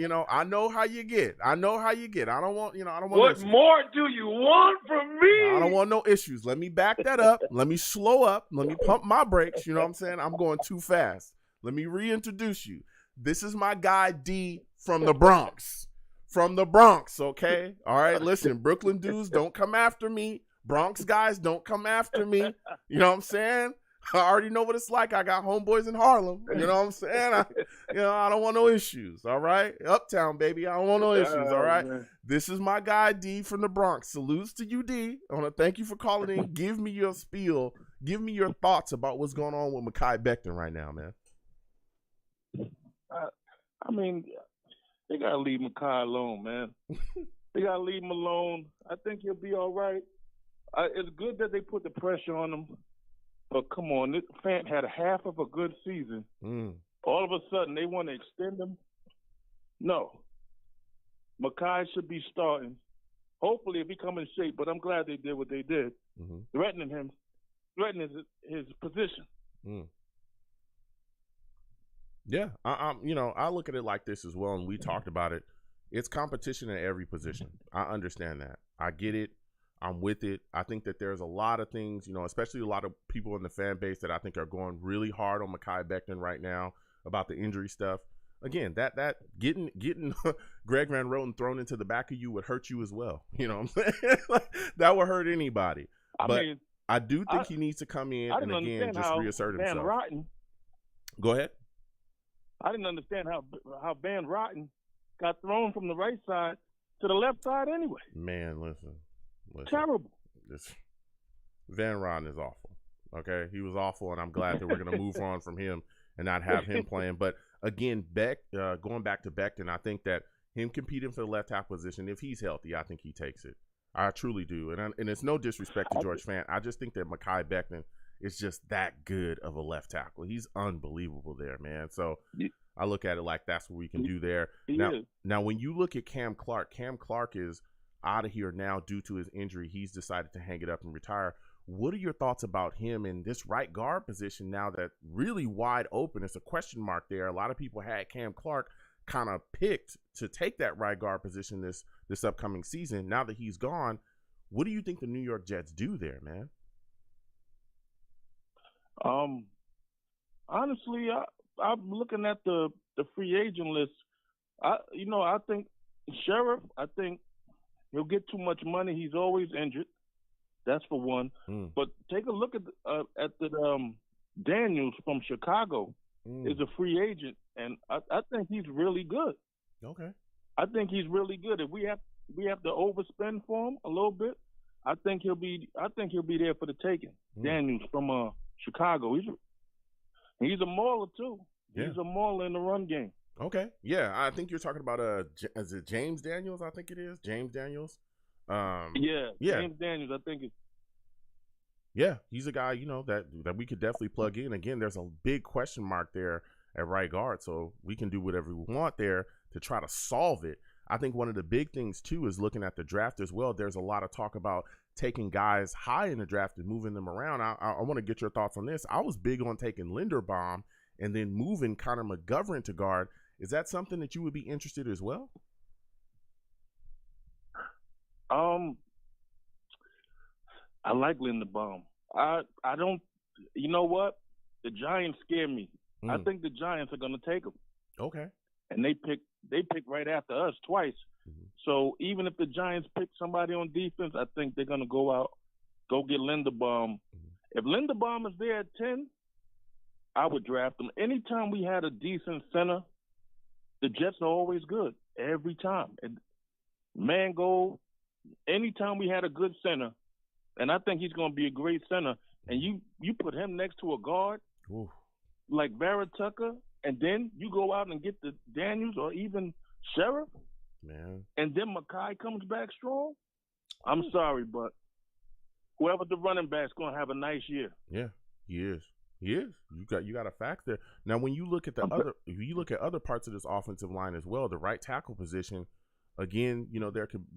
how you get. I don't want. What issues. More do you want from me? I don't want no issues. Let me back that up. Let me slow up. Let me pump my brakes. You know what I'm saying? I'm going too fast. Let me reintroduce you. This is my guy D from the Bronx. Okay? All right, listen, Brooklyn dudes, don't come after me. Bronx guys, don't come after me. You know what I'm saying? I already know what it's like. I got homeboys in Harlem. You know what I'm saying? I don't want no issues, all right? Uptown, baby. I don't want no issues, all right? Man. This is my guy, D, from the Bronx. Salutes to you, D. I want to thank you for calling in. Give me your spiel. Give me your thoughts about what's going on with Makai Bechten right now, man. I mean, they got to leave Makai alone, man. They got to leave him alone. I think he'll be all right. It's good that they put the pressure on him, but come on, this fan had a half of a good season. All of a sudden, they want to extend him. No. Makai should be starting. Hopefully, if he come in shape, but I'm glad they did what they did, threatening his position. Yeah, I look at it like this as well, and we talked about it. It's competition at every position. I understand that. I get it. I'm with it. I think that there's a lot of things, especially a lot of people in the fan base that I think are going really hard on Makai Bechten right now about the injury stuff. Again, that getting Greg Van Roten thrown into the back of you would hurt you as well. You know what I'm saying? That would hurt anybody. I do think he needs to come in and again just reassert himself. Go ahead. I didn't understand how Van Roten got thrown from the right side to the left side anyway. Man, listen. Terrible. Van Roten is awful. Okay, he was awful, and I'm glad that we're going to move on from him and not have him playing. But again, going back to Bechten, I think that him competing for the left tackle position, if he's healthy, I think he takes it. I truly do, and it's no disrespect to George Fant. I just think that Makai Bechten is just that good of a left tackle. He's unbelievable there, man. So I look at it like that's what we can do there. Now, when you look at Cam Clark is out of here now due to his injury. He's decided to hang it up and retire. What are your thoughts about him in this right guard position now that really wide open? It's a question mark there. A lot of people had Cam Clark kind of picked to take that right guard position this upcoming season. Now that he's gone, what do you think the New York Jets do there, man? Honestly, I'm looking at the free agent list. I think Sheriff, he'll get too much money. He's always injured. That's for one. But take a look at the Daniels from Chicago is a free agent, and I think he's really good. Okay. I think he's really good. If we have to overspend for him a little bit, I think he'll be there for the taking. Daniels from Chicago. He's a mauler too. Yeah. He's a mauler in the run game. Okay. Yeah, I think you're talking about is it James Daniels? I think it is James Daniels. James Daniels. I think it's. Yeah, he's a guy that we could definitely plug in. Again, there's a big question mark there at right guard, so we can do whatever we want there to try to solve it. I think one of the big things too is looking at the draft as well. There's a lot of talk about taking guys high in the draft and moving them around. I want to get your thoughts on this. I was big on taking Linderbaum and then moving Conor McGovern to guard. Is that something that you would be interested as well? I like Linderbaum. I don't. You know what? The Giants scare me. I think the Giants are going to take him. Okay. and they pick right after us twice. Mm-hmm. So even if the Giants pick somebody on defense, I think they're gonna go get Linderbaum. Mm-hmm. If Linderbaum is there at 10, I would draft him. Anytime we had a decent center, the Jets are always good every time. And Mangold, anytime we had a good center, and I think he's going to be a great center, and you put him next to a guard like Vera Tucker, and then you go out and get the Daniels or even Sheriff, man, and then Makai comes back strong. I'm sorry, but whoever the running back's going to have a nice year. Yeah, he is. He is. You got a fact there. Now, when you look at other parts of this offensive line as well, the right tackle position, again,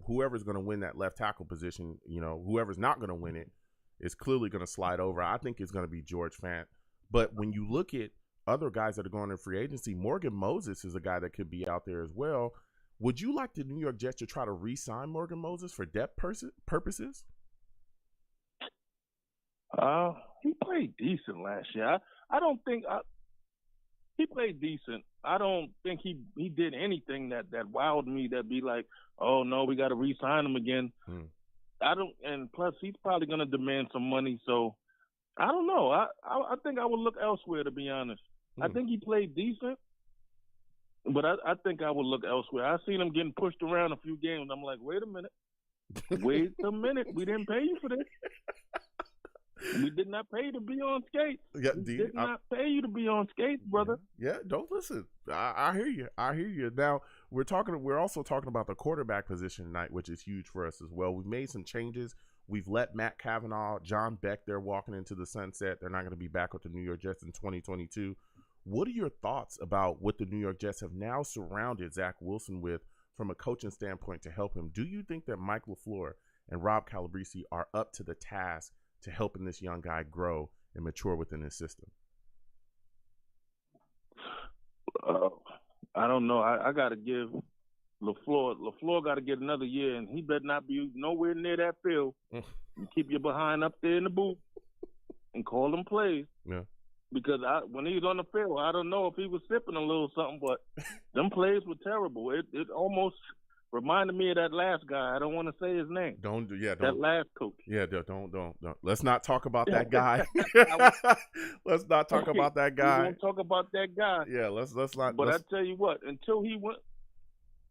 whoever's going to win that left tackle position, whoever's not going to win it is clearly going to slide over. I think it's going to be George Fant. But when you look at other guys that are going in free agency, Morgan Moses is a guy that could be out there as well. Would you like the New York Jets to try to re-sign Morgan Moses for depth purposes? He played decent last year. I don't think he played decent. I don't think he did anything that wowed me. That be like, oh no, we got to re-sign him again. I don't. And plus, he's probably going to demand some money. So I don't know. I think I would look elsewhere, to be honest. I think he played decent, but I think I would look elsewhere. I seen him getting pushed around a few games. I'm like, wait a minute. We didn't pay you for this. We did not pay you to be on skates. Yeah, we did not pay you to be on skates, brother. Yeah, don't listen. I hear you. I hear you. Now we're also talking about the quarterback position tonight, which is huge for us as well. We've made some changes. We've let Matt Cavanaugh, John Beck, they're walking into the sunset. They're not going to be back with the New York Jets in 2022. What are your thoughts about what the New York Jets have now surrounded Zach Wilson with from a coaching standpoint to help him? Do you think that Mike LaFleur and Rob Calabrese are up to the task to helping this young guy grow and mature within his system? I don't know. I got to give LaFleur got to get another year, and he better not be nowhere near that field. And keep your behind up there in the booth and call them plays. Yeah. Because when he was on the field, I don't know if he was sipping a little something, but them plays were terrible. It almost reminded me of that last guy. I don't want to say his name. Don't. That last coach. Yeah, don't. Let's not talk about that guy. Let's not talk about that guy. We won't talk about that guy. Yeah, let's not. But I tell you what, until he went.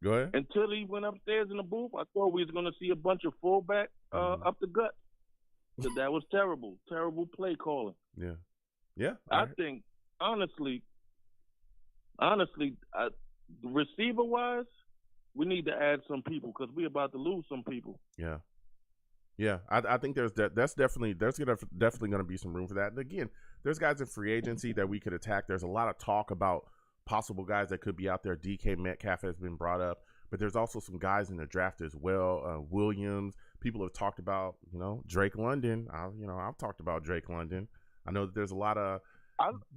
Go ahead. Until he went upstairs in the booth, I thought we was going to see a bunch of fullback up the gut. So that was terrible play calling. Yeah. Yeah. I think honestly, receiver wise, we need to add some people because we're about to lose some people. Yeah. Yeah, I think there's definitely going to be some room for that. And again, there's guys in free agency that we could attack. There's a lot of talk about possible guys that could be out there. DK Metcalf has been brought up, but there's also some guys in the draft as well. Williams. People have talked about, Drake London. I've talked about Drake London. I know that there's a lot of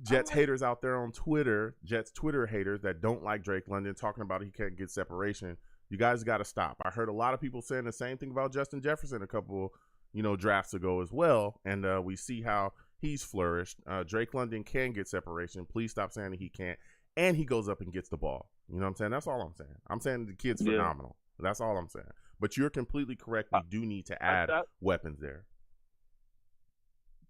Jets haters out there on Twitter, Jets Twitter haters that don't like Drake London, talking about he can't get separation. You guys got to stop. I heard a lot of people saying the same thing about Justin Jefferson a couple, drafts ago as well, and we see how he's flourished. Drake London can get separation. Please stop saying that he can't. And he goes up and gets the ball. You know what I'm saying? That's all I'm saying. I'm saying the kid's phenomenal. That's all I'm saying. But you're completely correct. We do need to add weapons there.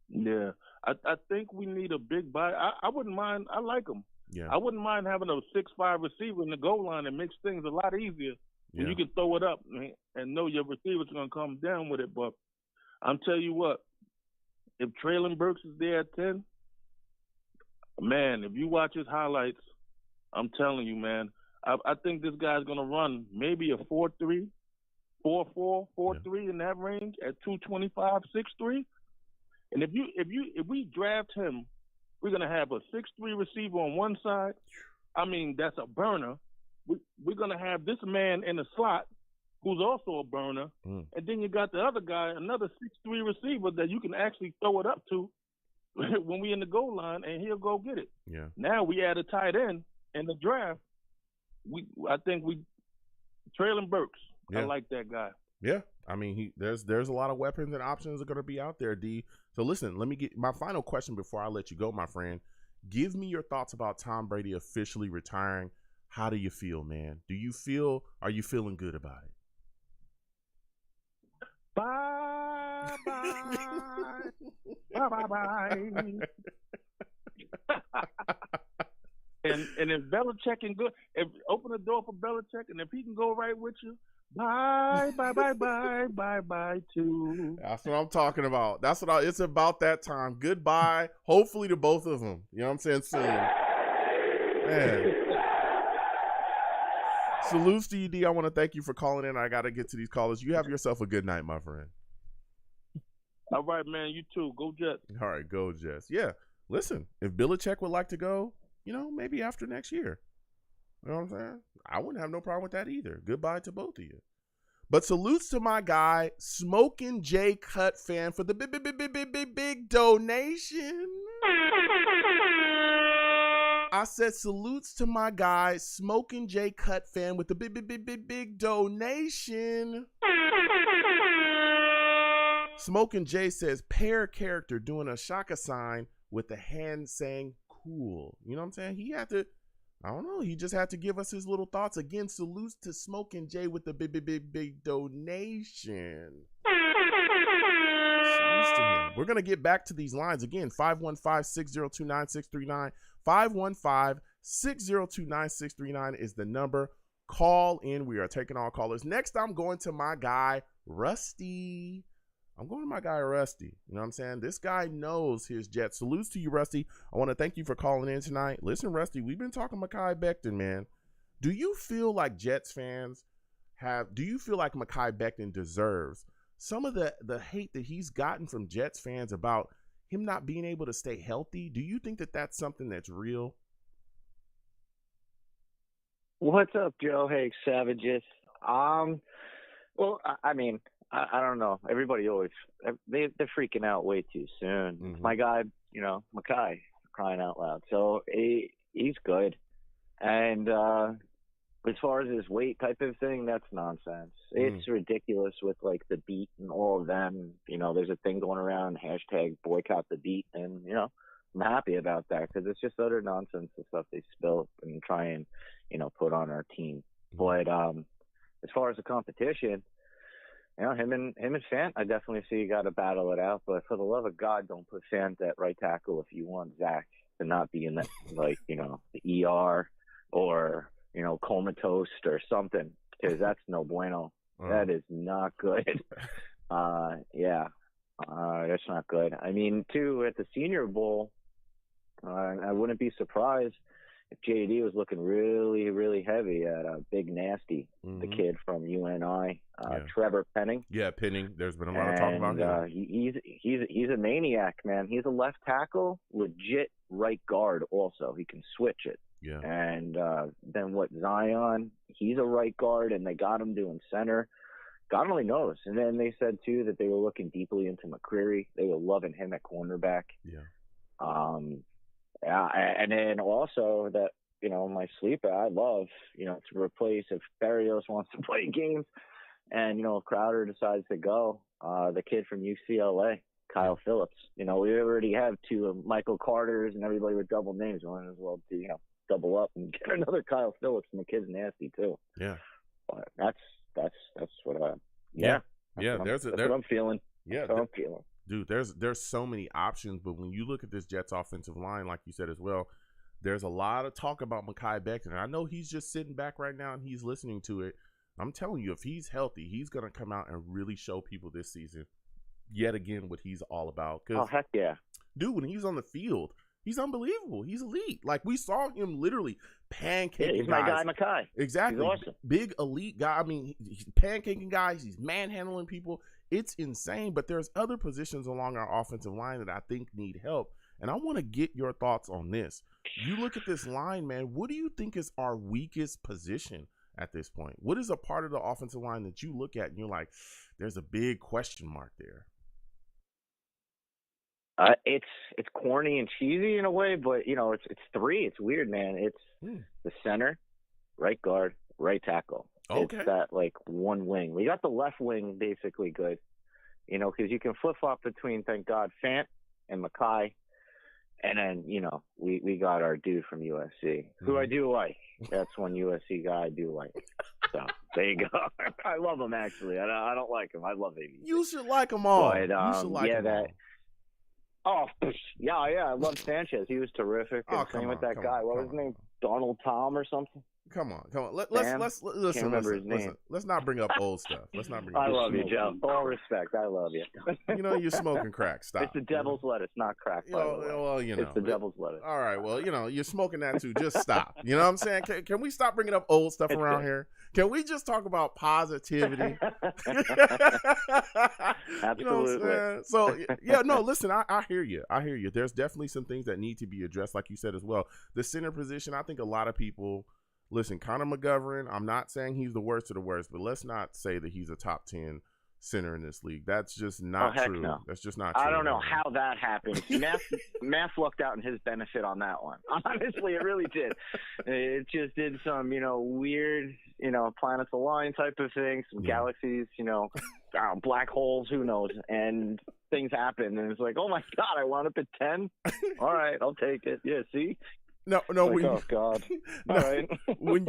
Yeah. I think we need a big body. I wouldn't mind. I like him. Yeah. I wouldn't mind having a 6'5" receiver in the goal line. It makes things a lot easier. When you can throw it up and know your receiver's going to come down with it. But I'm telling you what, if Traylon Burks is there at 10, man, if you watch his highlights, I'm telling you, man, I think this guy's going to run maybe a 4.3, 4.4, 4.3 in that range at 225, 6'3". And if we draft him, we're going to have a 6'3" receiver on one side. I mean, that's a burner. We're going to have this man in the slot who's also a burner. And then you got the other guy, another 6'3" receiver that you can actually throw it up to when we in the goal line, and he'll go get it. Yeah. Now we add a tight end in the draft. I think Traylon Burks. Yeah. I like that guy. Yeah. I mean, there's a lot of weapons and options that are going to be out there, D. So listen, let me get my final question before I let you go, my friend. Give me your thoughts about Tom Brady officially retiring. How do you feel, man? Are you feeling good about it? Bye, bye. Bye, bye, bye. And if Belichick can go, if open the door for Belichick, and if he can go right with you, bye, bye, bye, bye, bye, bye, too. That's what I'm talking about. It's about that time. Goodbye. Hopefully to both of them. You know what I'm saying? Soon. Man. Salutes to you, D. I want to thank you for calling in. I got to get to these callers. You have yourself a good night, my friend. All right, man. You too. Go Jets. All right, go Jets. Yeah. Listen, if Belichick would like to go, maybe after next year. You know what I'm saying? I wouldn't have no problem with that either. Goodbye to both of you. But salutes to my guy, Smoking J Cut fan, for the big donation. I said salutes to my guy, Smoking J Cut fan, with the big donation. Smoking J says pair character doing a shaka sign with the hand saying cool. You know what I'm saying? He just had to give us his little thoughts. Again, salutes to Smoking J with the big donation. We're going to get back to these lines again. 515-602-9639. 515-602-9639 is the number. Call in. We are taking all callers. Next, I'm going to my guy, Rusty. You know what I'm saying? This guy knows his Jets. Salutes to you, Rusty. I want to thank you for calling in tonight. Listen, Rusty, we've been talking Makai Bechten, man. Do you feel like Jets fans do you feel like Makai Bechten deserves some of the hate that he's gotten from Jets fans about him not being able to stay healthy? Do you think that that's something that's real? What's up, Joe? Hey, Savages. Well, I mean, I don't know. Everybody always they're freaking out way too soon. Mm-hmm. My guy, Makai, crying out loud. So he's good. And as far as his weight type of thing, that's nonsense. It's ridiculous with like the beat and all of them. There's a thing going around, hashtag boycott the beat, and I'm happy about that because it's just utter nonsense, the stuff they spill and try and put on our team. But as far as the competition, him and Fant, I definitely see you got to battle it out. But for the love of God, don't put Fant at right tackle if you want Zach to not be in the the ER or comatose or something, because that's no bueno. That is not good. That's not good. I mean, too, at the Senior Bowl, I wouldn't be surprised if JD was looking really, really heavy at Big Nasty, the kid from UNI, Trevor Penning. Yeah, Penning. There's been a lot of talk about him. He's a maniac, man. He's a left tackle, legit right guard also. He can switch it. Yeah. And then Zion, he's a right guard, and they got him doing center. God only knows. And then they said, too, that they were looking deeply into McCreary. They were loving him at cornerback. Yeah. And then also that, my sleeper, I love, to replace if Berrios wants to play games and, if Crowder decides to go, the kid from UCLA, Kyle Phillips. We already have two of Michael Carters and everybody with double names. We might as well, double up and get another Kyle Phillips, and the kid's nasty, too. Yeah. But that's what I, that's what I'm feeling. Yeah. That's what I'm feeling. Dude, there's so many options, but when you look at this Jets offensive line, like you said as well, there's a lot of talk about Makai Bechten. And I know he's just sitting back right now and he's listening to it. I'm telling you, if he's healthy, he's going to come out and really show people this season yet again what he's all about. Oh, heck yeah. Dude, when he's on the field, he's unbelievable. He's elite. Like, we saw him literally pancaking he's guys. my guy, Makai. Exactly. He's awesome. Big elite guy. I mean, he's pancaking guys. He's manhandling people. It's insane. But there's other positions along our offensive line that I think need help. And I want to get your thoughts on this. You look at this line, man. What do you think is our weakest position at this point? What is a part of the offensive line that you look at and you're like, there's a big question mark there? It's corny and cheesy in a way, but it's three. It's weird, man. It's the center, right guard, right tackle. Okay. It's that one wing. We got the left wing basically good, because you can flip flop between, thank God, Fant and Makai. And then, we got our dude from USC, who I do like. That's one USC guy I do like. So there you go. I love him, actually. I don't like him. I love him. You should like them all. But, you should like them all. Oh, yeah, I love Sanchez. He was terrific. Oh, And same with that guy. What was his name? Donald Tom or something? Come on. Let's listen. Let's not bring up old stuff. I love you, Joe. All respect. I love you. You're smoking crack. Stop. It's the devil's lettuce, not crack. Well, it's the devil's lettuce. All right. Well, you're smoking that too. Just stop. You know what I'm saying? Can we stop bringing up old stuff around here? Can we just talk about positivity? Absolutely. You know what I'm saying? So yeah, no. Listen, I hear you. There's definitely some things that need to be addressed, like you said as well. The center position. I think a lot of people. Listen, Conor Mcgovern, I'm not saying he's the worst of the worst, but let's not say that he's a top 10 center in this league. That's just not true. No. That's just not true. I don't know how that happened. Math lucked out in his benefit on that one. Honestly, it really did. It just did some, weird, planets align type of thing, some galaxies, black holes, who knows, and things happen. And it's like, oh, my God, I wound up at 10? All right, I'll take it. Yeah, see? No. Oh God! All right. when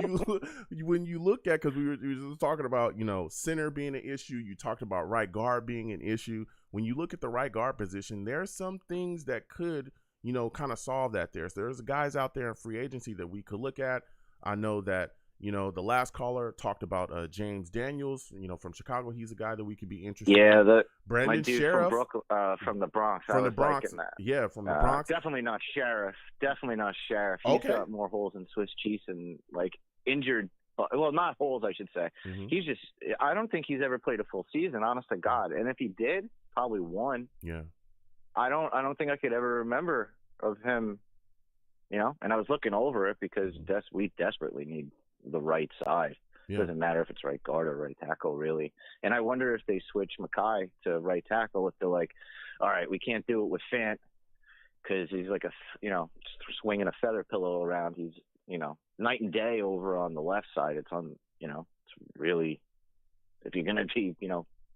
you look at, because we were just talking about center being an issue. You talked about right guard being an issue. When you look at the right guard position, there's some things that could kind of solve that. There's guys out there in free agency that we could look at. I know that the last caller talked about James Daniels, from Chicago. He's a guy that we could be interested in. Yeah, Brandon my dude Sheriff from the Bronx. From the Bronx. Yeah, from the Bronx. Definitely not Sheriff. He's got more holes than Swiss cheese and injured. Well, not holes, I should say. Mm-hmm. He's just. I don't think he's ever played a full season, honest to God. And if he did, probably one. Yeah. I don't think I could ever remember of him. And I was looking over it because we desperately need the right side. Yeah. Doesn't matter if it's right guard or right tackle, really. And I wonder if they switch Makai to right tackle, if they're like, all right, we can't do it with Fant because he's like swinging a feather pillow around. He's, night and day over on the left side. It's on, it's really, if you're going to be,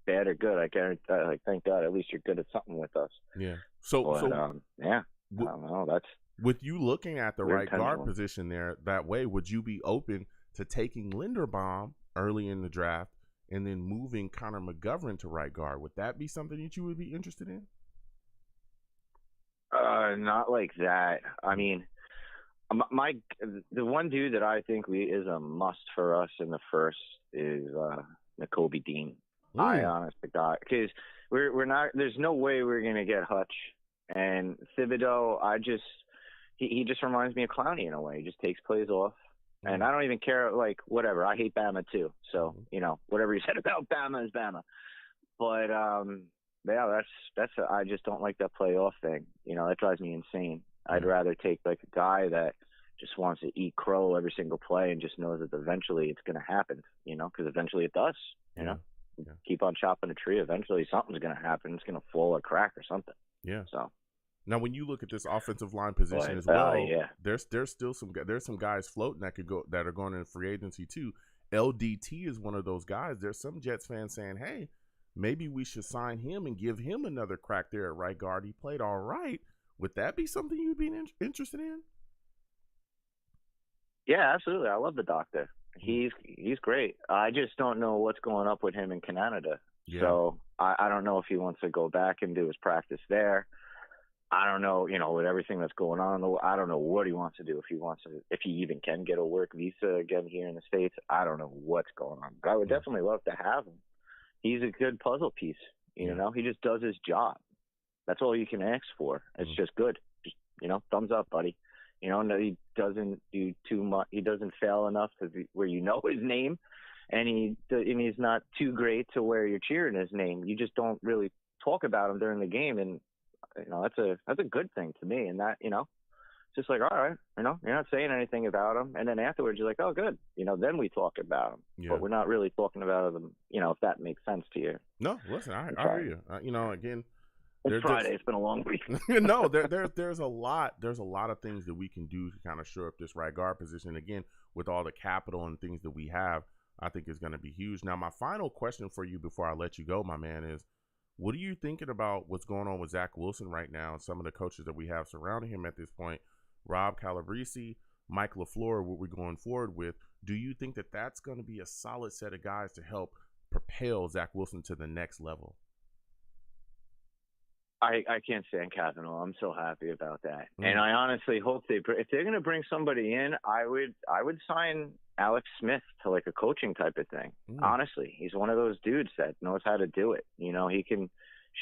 bad or good, I guarantee, thank God, at least you're good at something with us. Yeah. Yeah. I don't know. That's with you looking at the right guard position there that way. Would you be open to taking Linderbaum early in the draft and then moving Conor McGovern to right guard? Would that be something that you would be interested in? Not like that. I mean, the one dude that I think is a must for us in the first is Nakobe Dean. I honest to God, because we're not. There's no way we're gonna get Hutch and Thibodeau. He just reminds me of Clowney in a way. He just takes plays off. And I don't even care, whatever. I hate Bama too. So, whatever you said about Bama is Bama. But, yeah, I just don't like that playoff thing. That drives me insane. I'd rather take, a guy that just wants to eat crow every single play and just knows that eventually it's going to happen, because eventually it does, Yeah. Keep on chopping a tree. Eventually something's going to happen. It's going to fall or crack or something. Yeah. So. Now, when you look at this offensive line position as well, there's still some guys floating that are going in free agency too. LDT is one of those guys. There's some Jets fans saying, "Hey, maybe we should sign him and give him another crack there at right guard. He played all right." Would that be something you'd be interested in? Yeah, absolutely. I love the doctor. He's great. I just don't know what's going up with him in Canada. Yeah. So I don't know if he wants to go back and do his practice there. I don't know, with everything that's going on, I don't know what he wants to do, if he even can get a work visa again here in the States. I don't know what's going on, but I would definitely love to have him. He's a good puzzle piece, you know, he just does his job. That's all you can ask for. It's just good. Just, thumbs up, buddy. No, he doesn't do too much. He doesn't fail enough where his name, and he's not too great to where you're cheering his name. You just don't really talk about him during the game, and that's a good thing to me. And that, it's just like, all right, you're not saying anything about him. And then afterwards you're like, oh, good. Then we talk about him, but we're not really talking about them, if that makes sense to you. No, listen, I hear you. Again, it's Friday. It's been a long week. No, there's a lot of things that we can do to kind of shore up this right guard position. Again, with all the capital and things that we have, I think is going to be huge. Now, my final question for you before I let you go, my man, is What are you thinking about what's going on with Zach Wilson right now and some of the coaches that we have surrounding him at this point? Rob Calabrese, Mike LaFleur, what we're going forward with. Do you think that that's going to be a solid set of guys to help propel Zach Wilson to the next level? I can't stand Cavanaugh. I'm so happy about that. And I honestly hope if they're going to bring somebody in, I would sign Alex Smith to like a coaching type of thing. Honestly, he's one of those dudes that knows how to do it. You know, he can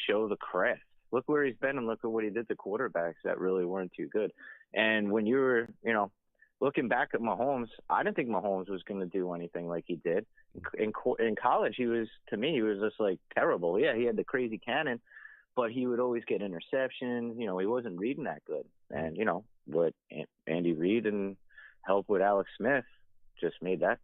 show the craft. Look where he's been and look at what he did to quarterbacks that really weren't too good. And when you were, you know, looking back at Mahomes, I didn't think Mahomes was going to do anything like he did. In college, he was just like terrible. Yeah, he had the crazy cannon, but he would always get interceptions. You know, he wasn't reading that good. And, you know, what Andy Reid and help with Alex Smith just made that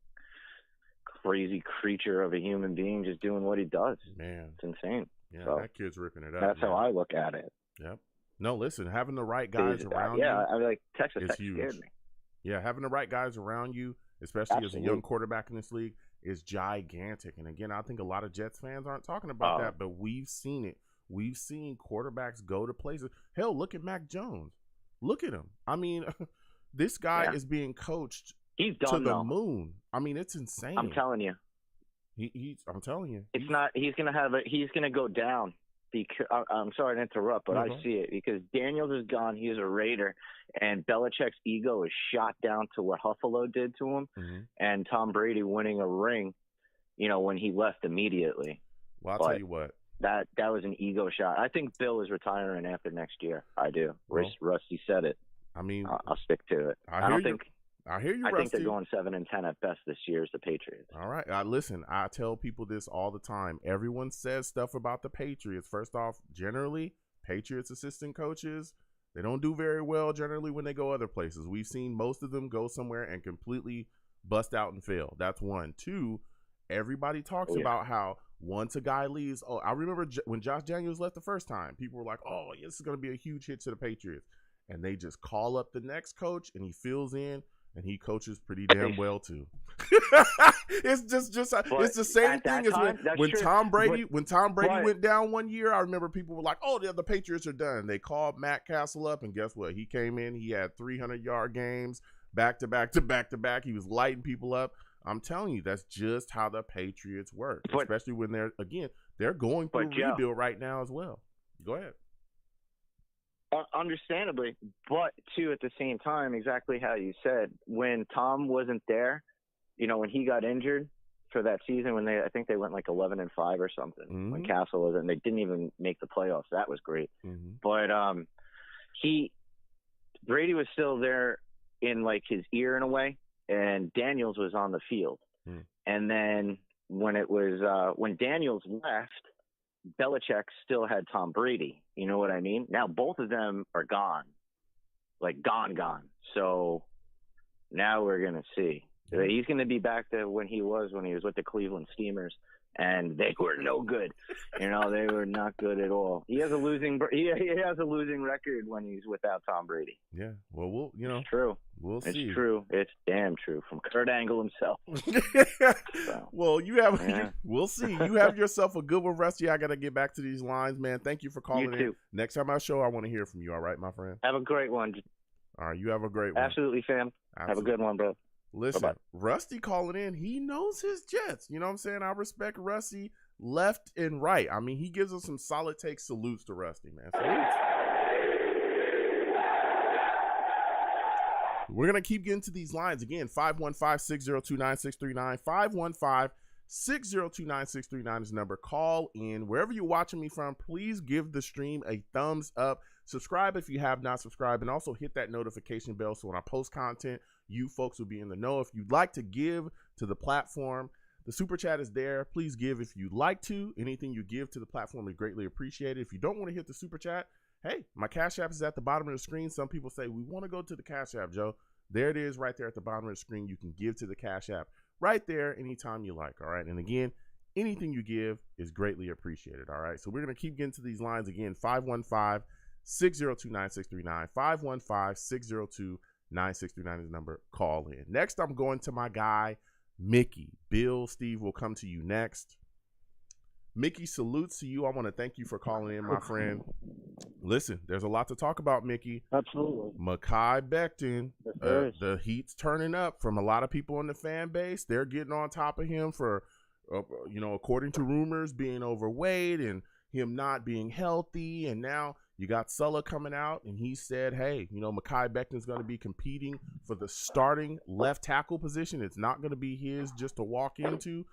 crazy creature of a human being just doing what he does. Man. It's insane. Yeah, so that kid's ripping it up. That's how I look at it. Yep. No, listen, having the right guys around you. I mean, like Texas is Tech huge. scared me. Yeah, having the right guys around you, especially as a young quarterback in this league, is gigantic. And again, I think a lot of Jets fans aren't talking about that, but we've seen it. We've seen quarterbacks go to places. Hell, look at Mac Jones. Look at him. I mean, this guy is being coached to the moon. I mean, it's insane. I'm telling you. I'm telling you. It's not. He's gonna go down. Because I'm sorry to interrupt, but I see it because Daniels is gone. He is a Raider, and Belichick's ego is shot down to what Buffalo did to him, and Tom Brady winning a ring. You know, when he left immediately. Well, I'll tell you what. That was an ego shot. I think Bill is retiring after next year. I do. Well, Rusty said it. I mean, I'll stick to it. I hear you, Rusty. I think they're going 7-10 at best this year as the Patriots. All right. Listen, I tell people this all the time. Everyone says stuff about the Patriots. First off, generally, Patriots assistant coaches, they don't do very well generally when they go other places. We've seen most of them go somewhere and completely bust out and fail. That's one. Two, everybody talks about how once a guy leaves, I remember when Josh Daniels left the first time, people were like, oh, this is going to be a huge hit to the Patriots. And they just call up the next coach, and he fills in. And he coaches pretty damn well too. It's just it's the same thing as when Tom Brady went down one year. I remember people were like, "Oh, the Patriots are done." They called Matt Castle up, and guess what? He came in. He had 300-yard games back to back to back to back. He was lighting people up. I'm telling you, that's just how the Patriots work, especially when they're going through a rebuild right now as well. Go ahead. Understandably, but too at the same time, exactly how you said, when Tom wasn't there, you know, when he got injured for that season, when I think they went like 11-5 or something, when Castle was in, they didn't even make the playoffs. That was great. But Brady was still there in like his ear in a way, and Daniels was on the field. And then when it was when Daniels left, Belichick still had Tom Brady. You know what I mean? Now both of them are gone, like gone. So now we're going to see. He's going to be back to when he was with the Cleveland Steamers, and they were no good. You know, they were not good at all. He has a losing record when he's without Tom Brady. Yeah. Well, it's true. We'll see. It's true. It's damn true from Kurt Angle himself. So, well, we'll see. You have yourself a good one, Rusty. I got to get back to these lines, man. Thank you for calling in. Next time I show, I want to hear from you. All right, my friend? Have a great one. All right. You have a great one. Absolutely, fam. Absolutely. Have a good one, bro. Listen, Bye-bye. Rusty calling in, he knows his Jets. You know what I'm saying? I respect Rusty left and right. I mean, he gives us some solid take. Salutes to Rusty, man. Salutes. We're going to keep getting to these lines. Again, 515-602-9639. 515-602-9639 is the number. Call in. Wherever you're watching me from, please give the stream a thumbs up. Subscribe if you have not subscribed, and also hit that notification bell so when I post content, you folks will be in the know. If you'd like to give to the platform, the super chat is there. Please give if you'd like to. Anything you give to the platform is greatly appreciated. If you don't want to hit the super chat, hey, my Cash App is at the bottom of the screen. Some people say, we want to go to the Cash App, Joe. There it is right there at the bottom of the screen. You can give to the Cash App right there anytime you like, all right? And again, anything you give is greatly appreciated, all right? So we're going to keep getting to these lines again. 515-602-9639. 515-602-9639 is the number. Call in. Next, I'm going to my guy, Mickey. Bill, Steve will come to you next. Mekhi, salutes to you. I want to thank you for calling in, my friend. Listen, there's a lot to talk about, Mekhi. Absolutely. Makai Bechten, Yes, the heat's turning up from a lot of people in the fan base. They're getting on top of him for, according to rumors, being overweight and him not being healthy. And now you got Saleh coming out, and he said, hey, Makai Becton's going to be competing for the starting left tackle position. It's not going to be his just to walk into.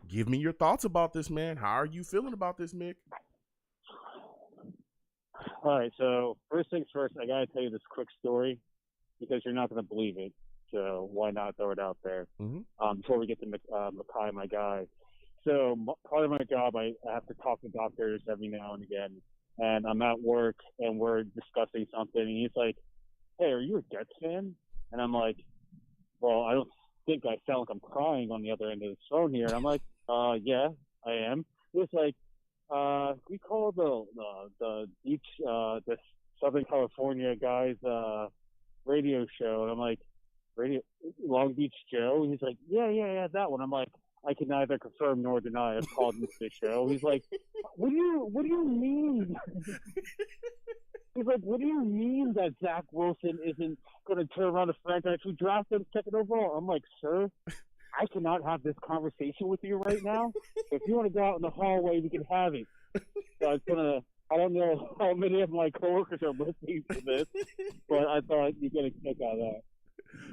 Give me your thoughts about this, man. How are you feeling about this, Mick? All right, so first things first, I got to tell you this quick story because you're not going to believe it. So why not throw it out there before we get to Makai, my guy. So part of my job, I have to talk to doctors every now and again. And I'm at work, and we're discussing something. And he's like, hey, are you a Jets fan? And I'm like, well, I don't think I sound like I'm crying on the other end of the phone here. And I'm like, yeah, I am. He's like, we call the beach, the Southern California guys, radio show. And I'm like, Long Beach Joe? He's like, yeah, that one. I'm like, I can neither confirm nor deny. I've called into the show. He's like, what do you mean? He's like, what do you mean that Zach Wilson isn't going to turn around the franchise? We drafted him second overall. I'm like, sir, I cannot have this conversation with you right now. If you want to go out in the hallway, we can have it. So I don't know how many of my coworkers are listening to this, but I thought you'd get a kick out of that.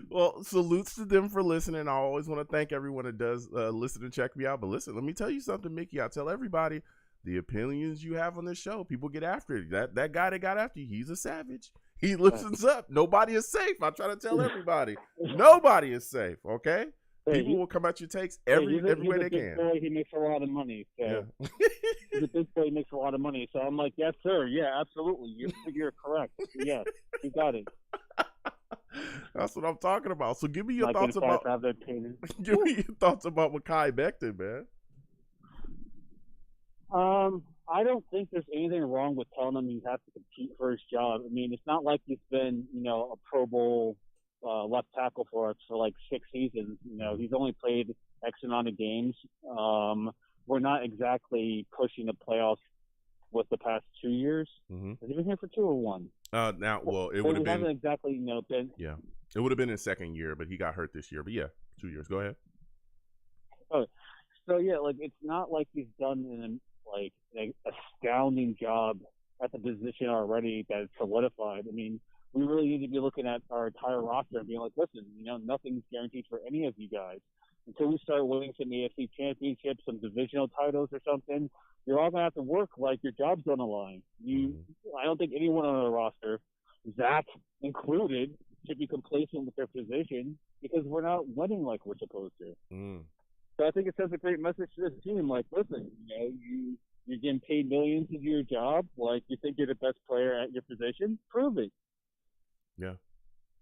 Well, salutes to them for listening. I always want to thank everyone that does listen and check me out. But listen, let me tell you something, Mekhi. I tell everybody, the opinions you have on this show, people get after it. That guy that got after you, he's a savage. He listens up. Nobody is safe. I try to tell everybody, nobody is safe. Okay, people will come at your takes every way they can. Boy, he makes a lot of money. So. Yeah. He's a big boy, he makes a lot of money. So I'm like, yes, sir. Yeah, absolutely. You're correct. Yeah, you got it. That's what I'm talking about. So give me your thoughts about give me your thoughts about Makai Bechten, man. I don't think there's anything wrong with telling him he has to compete for his job. I mean, it's not like he's been, a Pro Bowl left tackle for us for like 6 seasons. He's only played X amount of games. We're not exactly pushing the playoffs with the past 2 years. Has he been here for 2 or 1? It would have been exactly, been. Yeah, it would have been his second year, but he got hurt this year. But yeah, 2 years. Go ahead. Oh, so yeah, like it's not like he's done an astounding job at the position already that's solidified. I mean, we really need to be looking at our entire roster and being like, listen, nothing's guaranteed for any of you guys. Until we start winning some AFC championships, some divisional titles or something, you're all going to have to work like your job's on the line. I don't think anyone on the roster, Zach included, should be complacent with their position because we're not winning like we're supposed to. So I think it sends a great message to this team. Like, listen, you're getting paid millions to do your job. Like, you think you're the best player at your position? Prove it.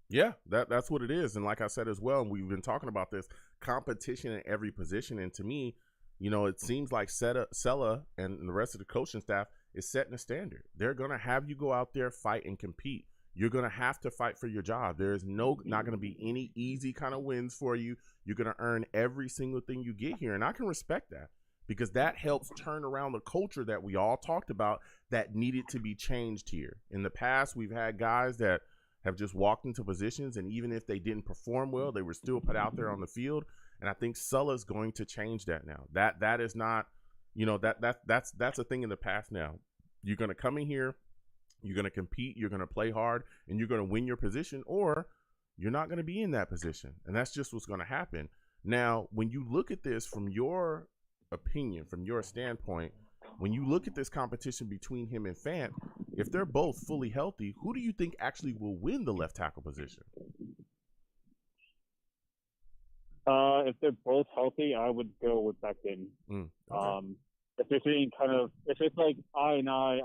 Yeah, that's what it is. And like I said as well, and we've been talking about this competition in every position. And to me, it seems like Saleh and the rest of the coaching staff is setting a standard. They're going to have you go out there, fight, and compete. You're going to have to fight for your job. There's not going to be any easy kind of wins for you. You're going to earn every single thing you get here. And I can respect that because that helps turn around the culture that we all talked about that needed to be changed here. In the past, we've had guys that have just walked into positions, and even if they didn't perform well, they were still put out there on the field. And I think Saleh's going to change that now. That is not, that's a thing in the past now. You're going to come in here, you're going to compete, you're going to play hard, and you're going to win your position, or you're not going to be in that position. And that's just what's going to happen. Now, when you look at this from your opinion, from your standpoint, when you look at this competition between him and Fant, if they're both fully healthy, who do you think actually will win the left tackle position? If they're both healthy, I would go with Becton. Okay. If there's any if it's like I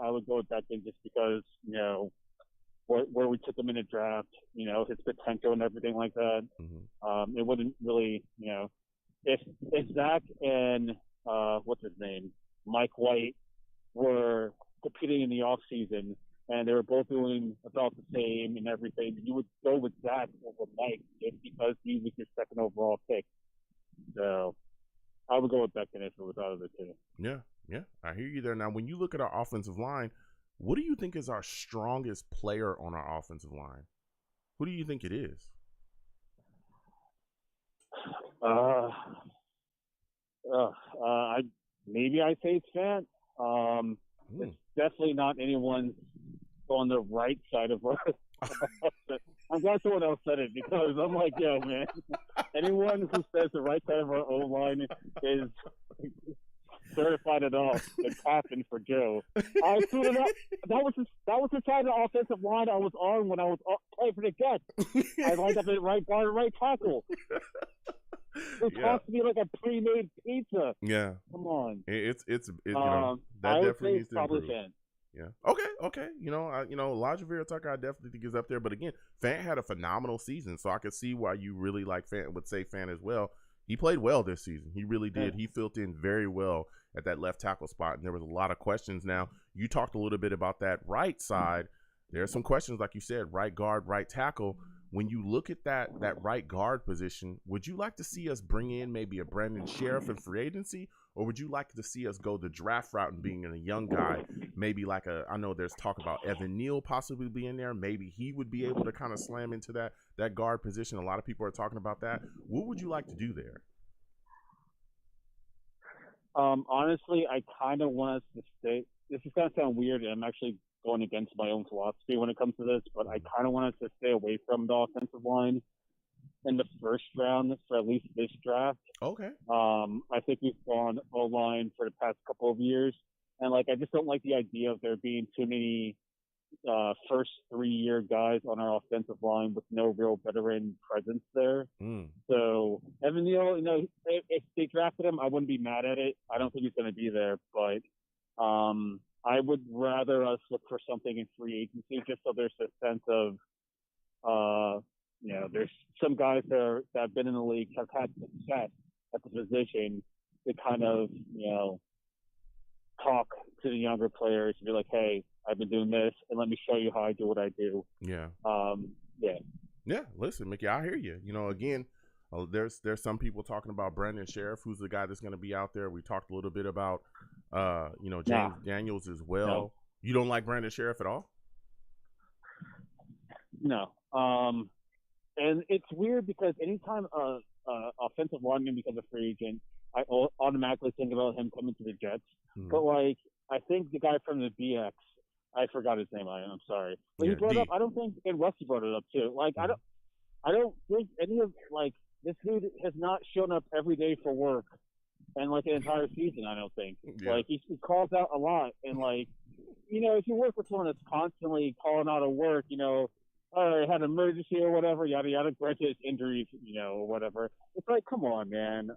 would go with Becton just because, where we took him in the draft, his potential and everything like that. It wouldn't really, if Zach and what's his name, Mike White, were competing in the off season and they were both doing about the same and everything, you would go with Zach over Mike just because he was your second overall pick. So I would go with Becton if it was out of the two. Yeah, Yeah, I hear you there. Now, when you look at our offensive line, what do you think is our strongest player on our offensive line? Who do you think it is? Maybe I say it's Fant. It's definitely not anyone on the right side of our. I'm glad someone else said it because I'm like, yo, man, anyone who says the right side of our O line is certified it off. It's happened for Joe. I screwed it up. That was the side of the offensive line I was on when I was playing for the Jets. I lined up at right guard and right tackle. It has to be like a pre-made pizza. Yeah. Come on. It's you know, that I definitely would needs say to improve. probably Fant. Yeah. Okay. You know, Elijah Vera-Tucker, I definitely think is up there. But again, Fant had a phenomenal season, so I could see why you really like Fant. Would say Fant as well. He played well this season. He really did. He filled in very well at that left tackle spot, and there was a lot of questions. Now, you talked a little bit about that right side. There are some questions, like you said, right guard, right tackle. When you look at that right guard position, would you like to see us bring in maybe a Brandon Sheriff in free agency, or would you like to see us go the draft route and being a young guy, maybe like I know there's talk about Evan Neal possibly being there. Maybe he would be able to kind of slam into that guard position. A lot of people are talking about that. What would you like to do there? Honestly, I kind of want us to stay. This is going to sound weird, and I'm actually going against my own philosophy when it comes to this, but I kind of want us to stay away from the offensive line in the first round for at least this draft. Okay. I think we've gone O-line for the past couple of years, and I just don't like the idea of there being too many first 3-year guys on our offensive line with no real veteran presence there. So Evan Neal, if they drafted him, I wouldn't be mad at it. I don't think he's going to be there, but I would rather us look for something in free agency just so there's a sense of, there's some guys that have been in the league, have had success at the position to kind of, talk to the younger players and be like, hey, I've been doing this, and let me show you how I do what I do. Yeah. Yeah. Yeah. Listen, Mickey, I hear you. Again, there's some people talking about Brandon Sheriff, who's the guy that's going to be out there. We talked a little bit about, James Daniels as well. No. You don't like Brandon Sheriff at all? No. And it's weird because anytime offensive lineman becomes a free agent, I automatically think about him coming to the Jets. But I think the guy from the BX, I forgot his name. I'm sorry. But he brought up. I don't think, and Rusty brought it up too. I don't think any of this dude has not shown up every day for work, and an entire season. I don't think. Yeah. He calls out a lot, and if you work with someone that's constantly calling out of work, I had an emergency or whatever, yada yada. Granted, it's injuries, or whatever. It's come on, man.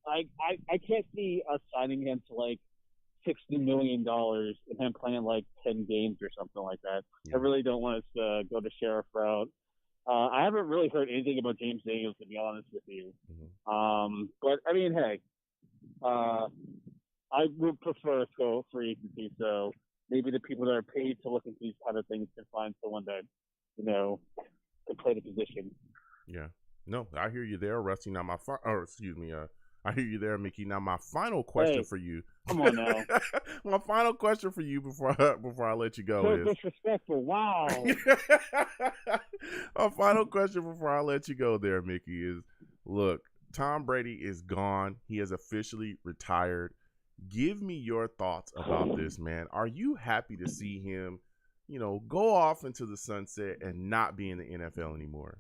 I can't see us signing him to $60 million and him playing 10 games or something like that. Yeah. I really don't want us to go the Sheriff route. I haven't really heard anything about James Daniels, to be honest with you. But I mean, hey, I would prefer to go free agency. So maybe the people that are paid to look into these kind of things can find someone that can play the position. Yeah. No, I hear you there, Rusty. Now I hear you there, Mickey. Now, my final question for you. Come on now. My final question for you before I let you go is disrespectful. Wow. My final question before I let you go there, Mickey, is look, Tom Brady is gone. He has officially retired. Give me your thoughts about this, man. Are you happy to see him, go off into the sunset and not be in the NFL anymore?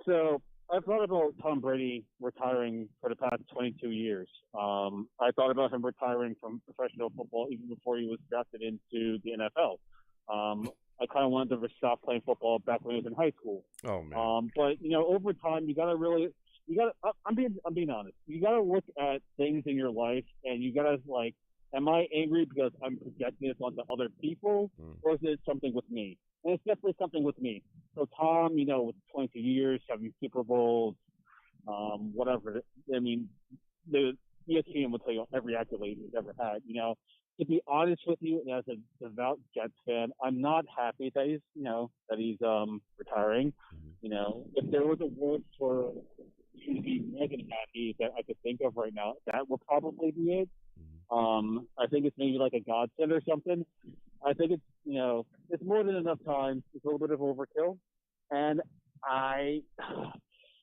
So I've thought about Tom Brady retiring for the past 22 years. I thought about him retiring from professional football even before he was drafted into the NFL. I kind of wanted to stop playing football back when he was in high school. Oh man! But over time, I'm being honest. You gotta look at things in your life, and you gotta am I angry because I'm projecting this onto other people, or is it something with me? And it's definitely something with me. So Tom, with 22 years, having Super Bowls, whatever. I mean, the ESPN will tell you every accolade he's ever had. To be honest with you, as a devout Jets fan, I'm not happy that he's retiring. If there was a word for he'd be more than happy that I could think of right now. That will probably be it. I think it's maybe like a godsend or something. I think it's, it's more than enough time. It's a little bit of overkill. And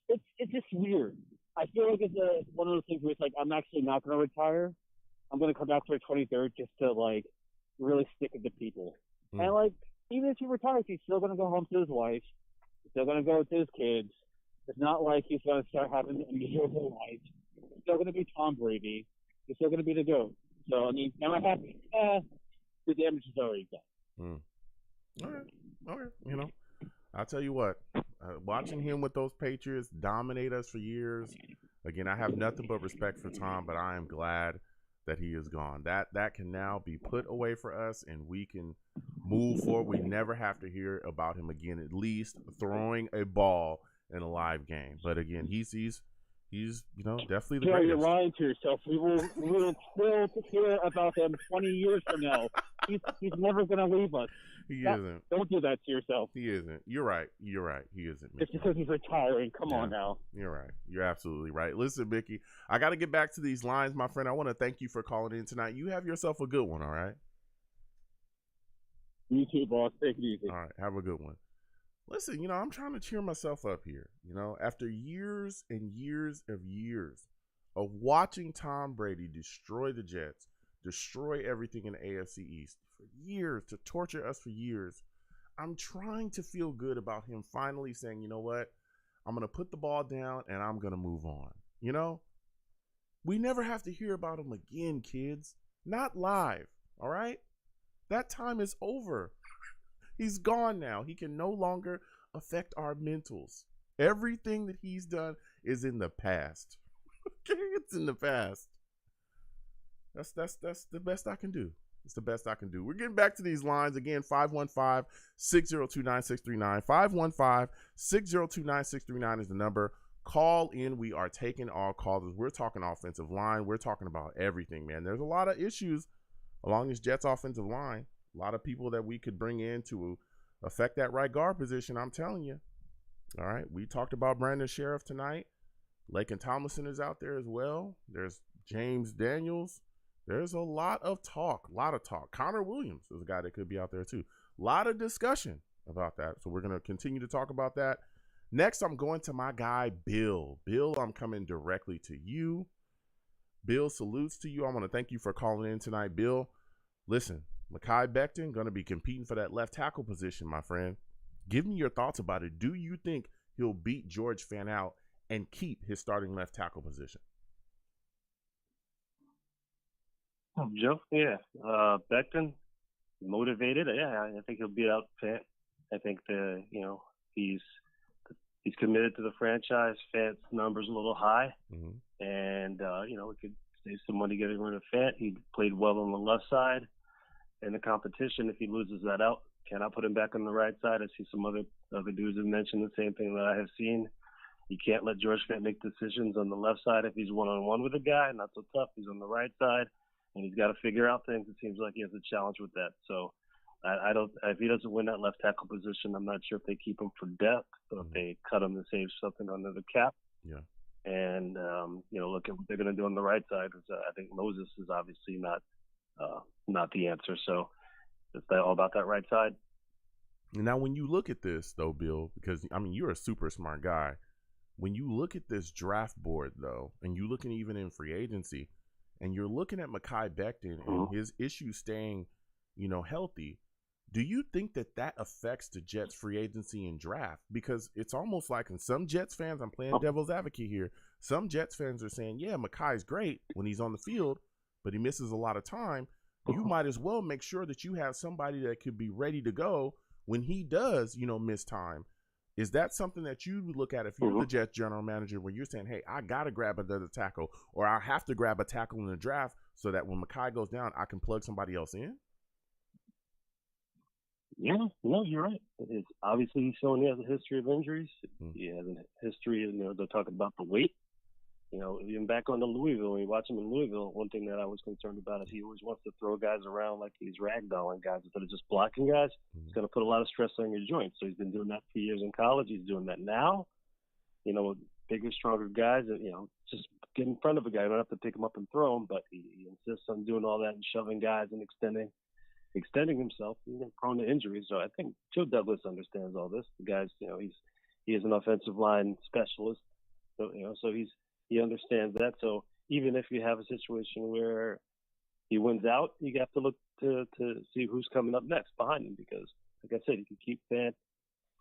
it's just weird. I feel like it's one of those things where it's like, I'm actually not going to retire. I'm going to come back for the 23rd just to, like, really stick with the people. And, like, even if he retires, he's still going to go home to his wife. He's still going to go to his kids. It's not like he's going to start having a miserable life. He's still going to be Tom Brady. He's still going to be the GOAT. So, I mean, am I happy? The damage is already done. All right. I'll tell you what. Watching him with those Patriots dominate us for years. Again, I have nothing but respect for Tom, but I am glad that he is gone. That can now be put away for us, and we can move forward. We never have to hear about him again, at least throwing a ball in a live game. But again, he's definitely the greatest. You're lying to yourself. We will still hear about him 20 years from now. He's never going to leave us. He isn't. Don't do that to yourself. He isn't. You're right. He isn't. It's because he's retiring. Come on now. You're right. You're absolutely right. Listen, Mickey, I got to get back to these lines, my friend. I want to thank you for calling in tonight. You have yourself a good one, all right? You too, boss. Take it easy. All right. Have a good one. Listen, I'm trying to cheer myself up here. After years and years of watching Tom Brady destroy the Jets, destroy everything in the AFC East for years, to torture us for years, I'm trying to feel good about him finally saying, you know what, I'm going to put the ball down and I'm going to move on. We never have to hear about him again, kids. Not live, all right? That time is over. He's gone now. He can no longer affect our mentals. Everything that he's done is in the past. Okay, it's in the past. That's the best I can do. It's the best I can do. We're getting back to these lines again. 515-602-9639. 515-602-9639 is the number. Call in. We are taking all callers. We're talking offensive line. We're talking about everything, man. There's a lot of issues along this Jets offensive line. A lot of people that we could bring in to affect that right guard position, I'm telling you. All right, we talked about Brandon Sheriff tonight. Laken Tomlinson is out there as well. There's James Daniels. There's a lot of talk. Connor Williams is a guy that could be out there too. A lot of discussion about that. So we're going to continue to talk about that. Next, I'm going to my guy, Bill. Bill, I'm coming directly to you. Bill, salutes to you. I want to thank you for calling in tonight, Bill. Listen, Makai Bechten going to be competing for that left tackle position, my friend. Give me your thoughts about it. Do you think he'll beat George Fant out and keep his starting left tackle position? Joe, yeah. Becton, motivated. Yeah, I think he'll beat out Fant. I think he's committed to the franchise. Fant's number's a little high, and we could save some money getting rid of Fant. He played well on the left side. In the competition, if he loses that out, can I put him back on the right side? I see some other dudes have mentioned the same thing that I have seen. You can't let George Fant make decisions on the left side if he's one-on-one with a guy. Not so tough. He's on the right side, and he's got to figure out things. It seems like he has a challenge with that. So I don't. If he doesn't win that left tackle position, I'm not sure if they keep him for depth or if they cut him to save something under the cap. Yeah. And look at what they're going to do on the right side. I think Moses is obviously not the answer. So it's all about that right side. Now, when you look at this, though, Bill, because, you're a super smart guy. When you look at this draft board, though, and you looking even in free agency, and you're looking at Makai Bechten and his issues staying, healthy, do you think that affects the Jets free agency and draft? Because it's almost like, in some Jets fans, I'm playing devil's advocate here, some Jets fans are saying, yeah, Makai's great when he's on the field, but he misses a lot of time. You might as well make sure that you have somebody that could be ready to go when he does, miss time. Is that something that you look at if you're the Jets general manager, where you're saying, hey, I got to grab another tackle, or I have to grab a tackle in the draft so that when Makai goes down, I can plug somebody else in? Yeah, no, you're right. It's obviously he's showing he has a history of injuries. He has a history, they're talking about the weight. Even back on to Louisville, when you watch him in Louisville, one thing that I was concerned about is he always wants to throw guys around like he's ragdolling guys instead of just blocking guys. It's going to put a lot of stress on your joints. So he's been doing that for years in college. He's doing that now. bigger, stronger guys that, just get in front of a guy. You don't have to pick him up and throw him, but he insists on doing all that and shoving guys and extending himself. He's prone to injuries. So I think Joe Douglas understands all this. The guy's, he is an offensive line specialist. So, he understands that. So even if you have a situation where he wins out, you have to look to see who's coming up next behind him, because, like I said, you can keep Fant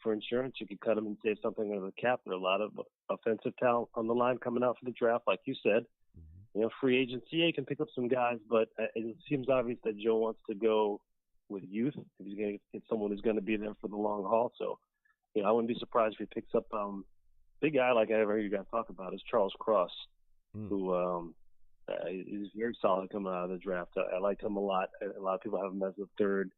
for insurance. You can cut him and save something out of the cap. There are a lot of offensive talent on the line coming out for the draft, like you said. Free agency, you can pick up some guys, but it seems obvious that Joe wants to go with youth. If he's going to get someone who's going to be there for the long haul. So, I wouldn't be surprised if he picks up big guy like I ever heard you guys talk about is Charles Cross, who is very solid coming out of the draft. I like him a lot. A lot of people have him as the third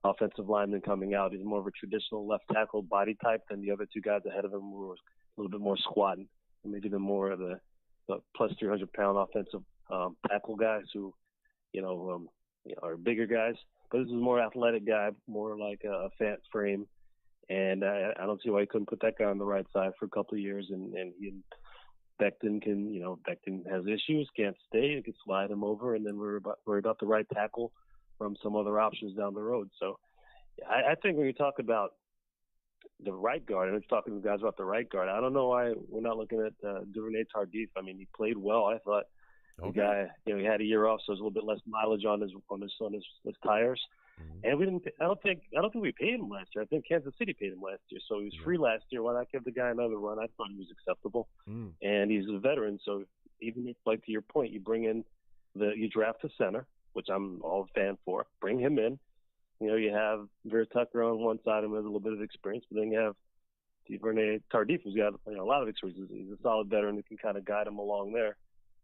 offensive lineman coming out. He's more of a traditional left tackle body type than the other two guys ahead of him, who were a little bit more squatting, and maybe even more of the plus 300-pound offensive tackle guys who, are bigger guys. But this is a more athletic guy, more like a Fant frame. And I don't see why he couldn't put that guy on the right side for a couple of years. And he and Becton can, Becton has issues, can't stay. You can slide him over, and then worry about the right tackle from some other options down the road. So I think when you talk about the right guard, and we're talking to guys about the right guard, I don't know why we're not looking at Duvernay Tardif. I mean, he played well. I thought the guy, he had a year off, so there's a little bit less mileage on his tires. And I don't think we paid him last year. I think Kansas City paid him last year, so he was free last year. Why not give the guy another run? I thought he was acceptable, and he's a veteran. So even if, like to your point, you bring in you draft a center, which I'm all a fan for, bring him in. You have Vera Tucker on one side who has a little bit of experience, but then you have Duvernay Tardif, who's got a lot of experience. He's a solid veteran who can kind of guide him along there.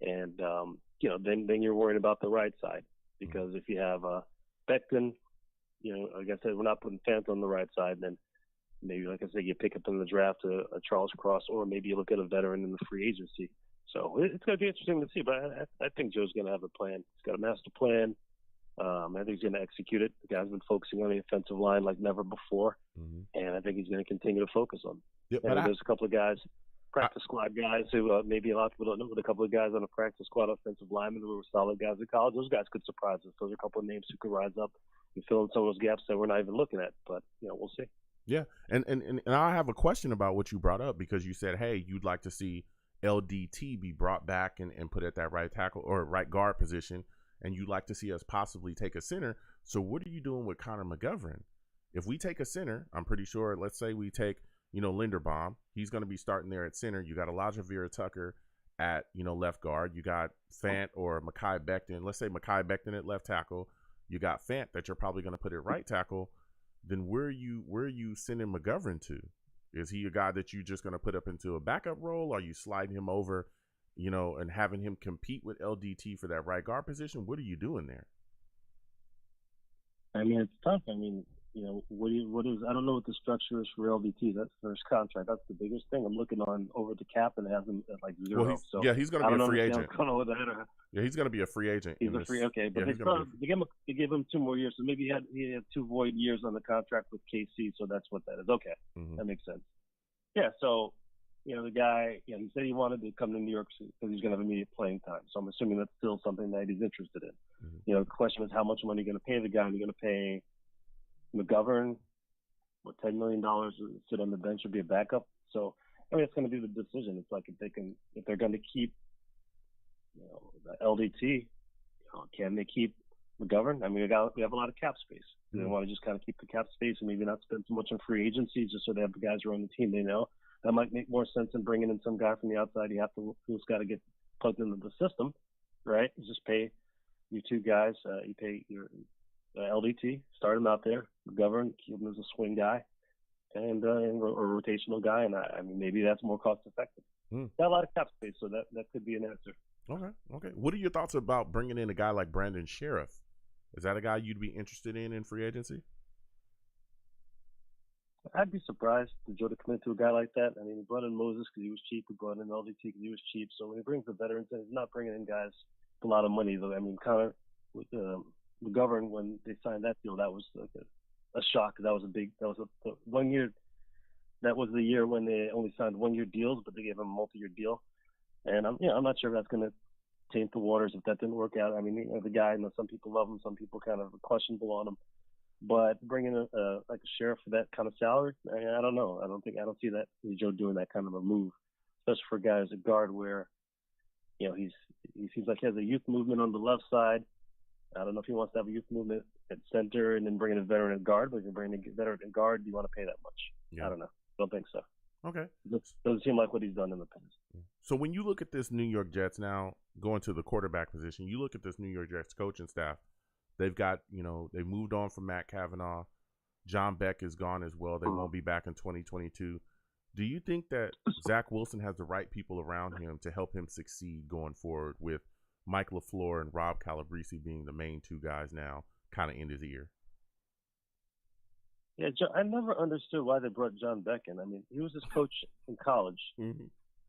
And then you're worried about the right side, because if you have Becton, like I said, we're not putting Fant on the right side. Then maybe, like I said, you pick up in the draft a Charles Cross, or maybe you look at a veteran in the free agency. So it's going to be interesting to see. But I think Joe's going to have a plan. He's got a master plan. I think he's going to execute it. The guy's been focusing on the offensive line like never before, and I think he's going to continue to focus on it. Yeah, there's a couple of guys, practice squad guys who maybe a lot of people don't know, but a couple of guys on a practice squad offensive linemen who were solid guys in college. Those guys could surprise us. Those are a couple of names who could rise up and fill in some of those gaps that we're not even looking at. But we'll see. Yeah, and I have a question about what you brought up, because you said, hey, you'd like to see LDT be brought back and put at that right tackle or right guard position, and you'd like to see us possibly take a center. So what are you doing with Conor Mcgovern? If we take a center, I'm pretty sure, let's say we take, Linderbaum, he's going to be starting there at center. You got Elijah Vera Tucker at, left guard. You got Fant or Makai Bechten. Let's say Makai Bechten at left tackle. You got Fant that you're probably going to put at right tackle. Then where are you sending McGovern to? Is he a guy that you're just going to put up into a backup role? Are you sliding him over, and having him compete with LDT for that right guard position? What are you doing there? I mean, it's tough. I mean, I don't know what the structure is for LDT. That's first contract. That's the biggest thing. I'm looking on over the cap and it has him at like zero. Well, he's going to be a free agent. Yeah, he's going to be a free agent. He's a free, okay. But they give him 2 more years. So maybe he had 2 void years on the contract with KC. So that's what that is. Okay. That makes sense. Yeah. So, the guy, he said he wanted to come to New York because he's going to have immediate playing time. So I'm assuming that's still something that he's interested in. The question is how much money are you going to pay the guy? Are you going to pay McGovern, $10 million to sit on the bench or be a backup? So, it's going to be the decision. It's like if they're going to keep, the LDT, can they keep McGovern? I mean, we have a lot of cap space. They want to just kind of keep the cap space and maybe not spend so much on free agency just so they have the guys who are on the team they know. That might make more sense than bringing in some guy from the outside. Who's got to get plugged into the system, right? You just pay your 2 guys. You pay your LDT, start him out there. McGovern, keep him as a swing guy, and a rotational guy. And I mean, maybe that's more cost effective. Got a lot of cap space, so that could be an answer. Okay. What are your thoughts about bringing in a guy like Brandon Sheriff? Is that a guy you'd be interested in free agency? I'd be surprised to Joe to commit to a guy like that. I mean, he brought in Moses because he was cheap. He brought in LDT because he was cheap. So when he brings the veterans in, he's not bringing in guys with a lot of money. Though. I mean, Conor with McGovern, when they signed that deal, that was like a shock. That was a 1 year that was the year when they only signed 1-year deals, but they gave him a multi-year deal. And I'm not sure if that's going to taint the waters if that didn't work out. I mean, the guy, some people love him, some people kind of are questionable on him. But bringing like a sheriff for that kind of salary, I don't know. I don't see that Joe doing that kind of a move, especially for a guy as a guard where, he seems like he has a youth movement on the left side. I don't know if he wants to have a youth movement at center and then bring in a veteran at guard. But if you bring in a veteran at guard, do you want to pay that much? Yeah. I don't know. Don't think so. Okay. Doesn't seem like what he's done in the past. So when you look at this New York Jets now, going to the quarterback position, you look at this New York Jets coaching staff. They've got, they moved on from Matt Cavanaugh. John Beck is gone as well. They won't be back in 2022. Do you think that Zach Wilson has the right people around him to help him succeed going forward, with Mike LaFleur and Rob Calabrese being the main two guys now kind of in his ear? Yeah, I never understood why they brought John Beck in. I mean, he was his coach in college,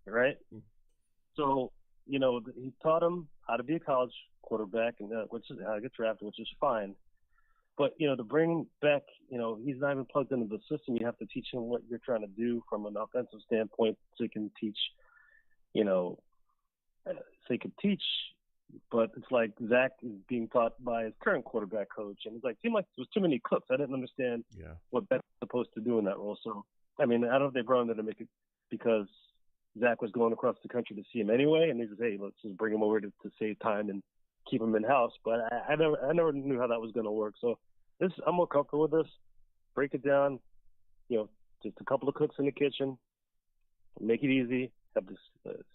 right? Mm-hmm. So, he taught him how to be a college quarterback, and which is how to get drafted, which is fine. But, to bring Beck, he's not even plugged into the system. You have to teach him what you're trying to do from an offensive standpoint so he can teach, but it's like Zach is being taught by his current quarterback coach. And it's like, seemed like there was too many cooks. I didn't understand what Beck was supposed to do in that role. So, I mean, I don't know if they brought him there to make it because Zach was going across the country to see him anyway. And they just, hey, let's just bring him over to save time and keep him in-house. But I never knew how that was going to work. So I'm more comfortable with this. Break it down, just a couple of cooks in the kitchen. Make it easy. Have the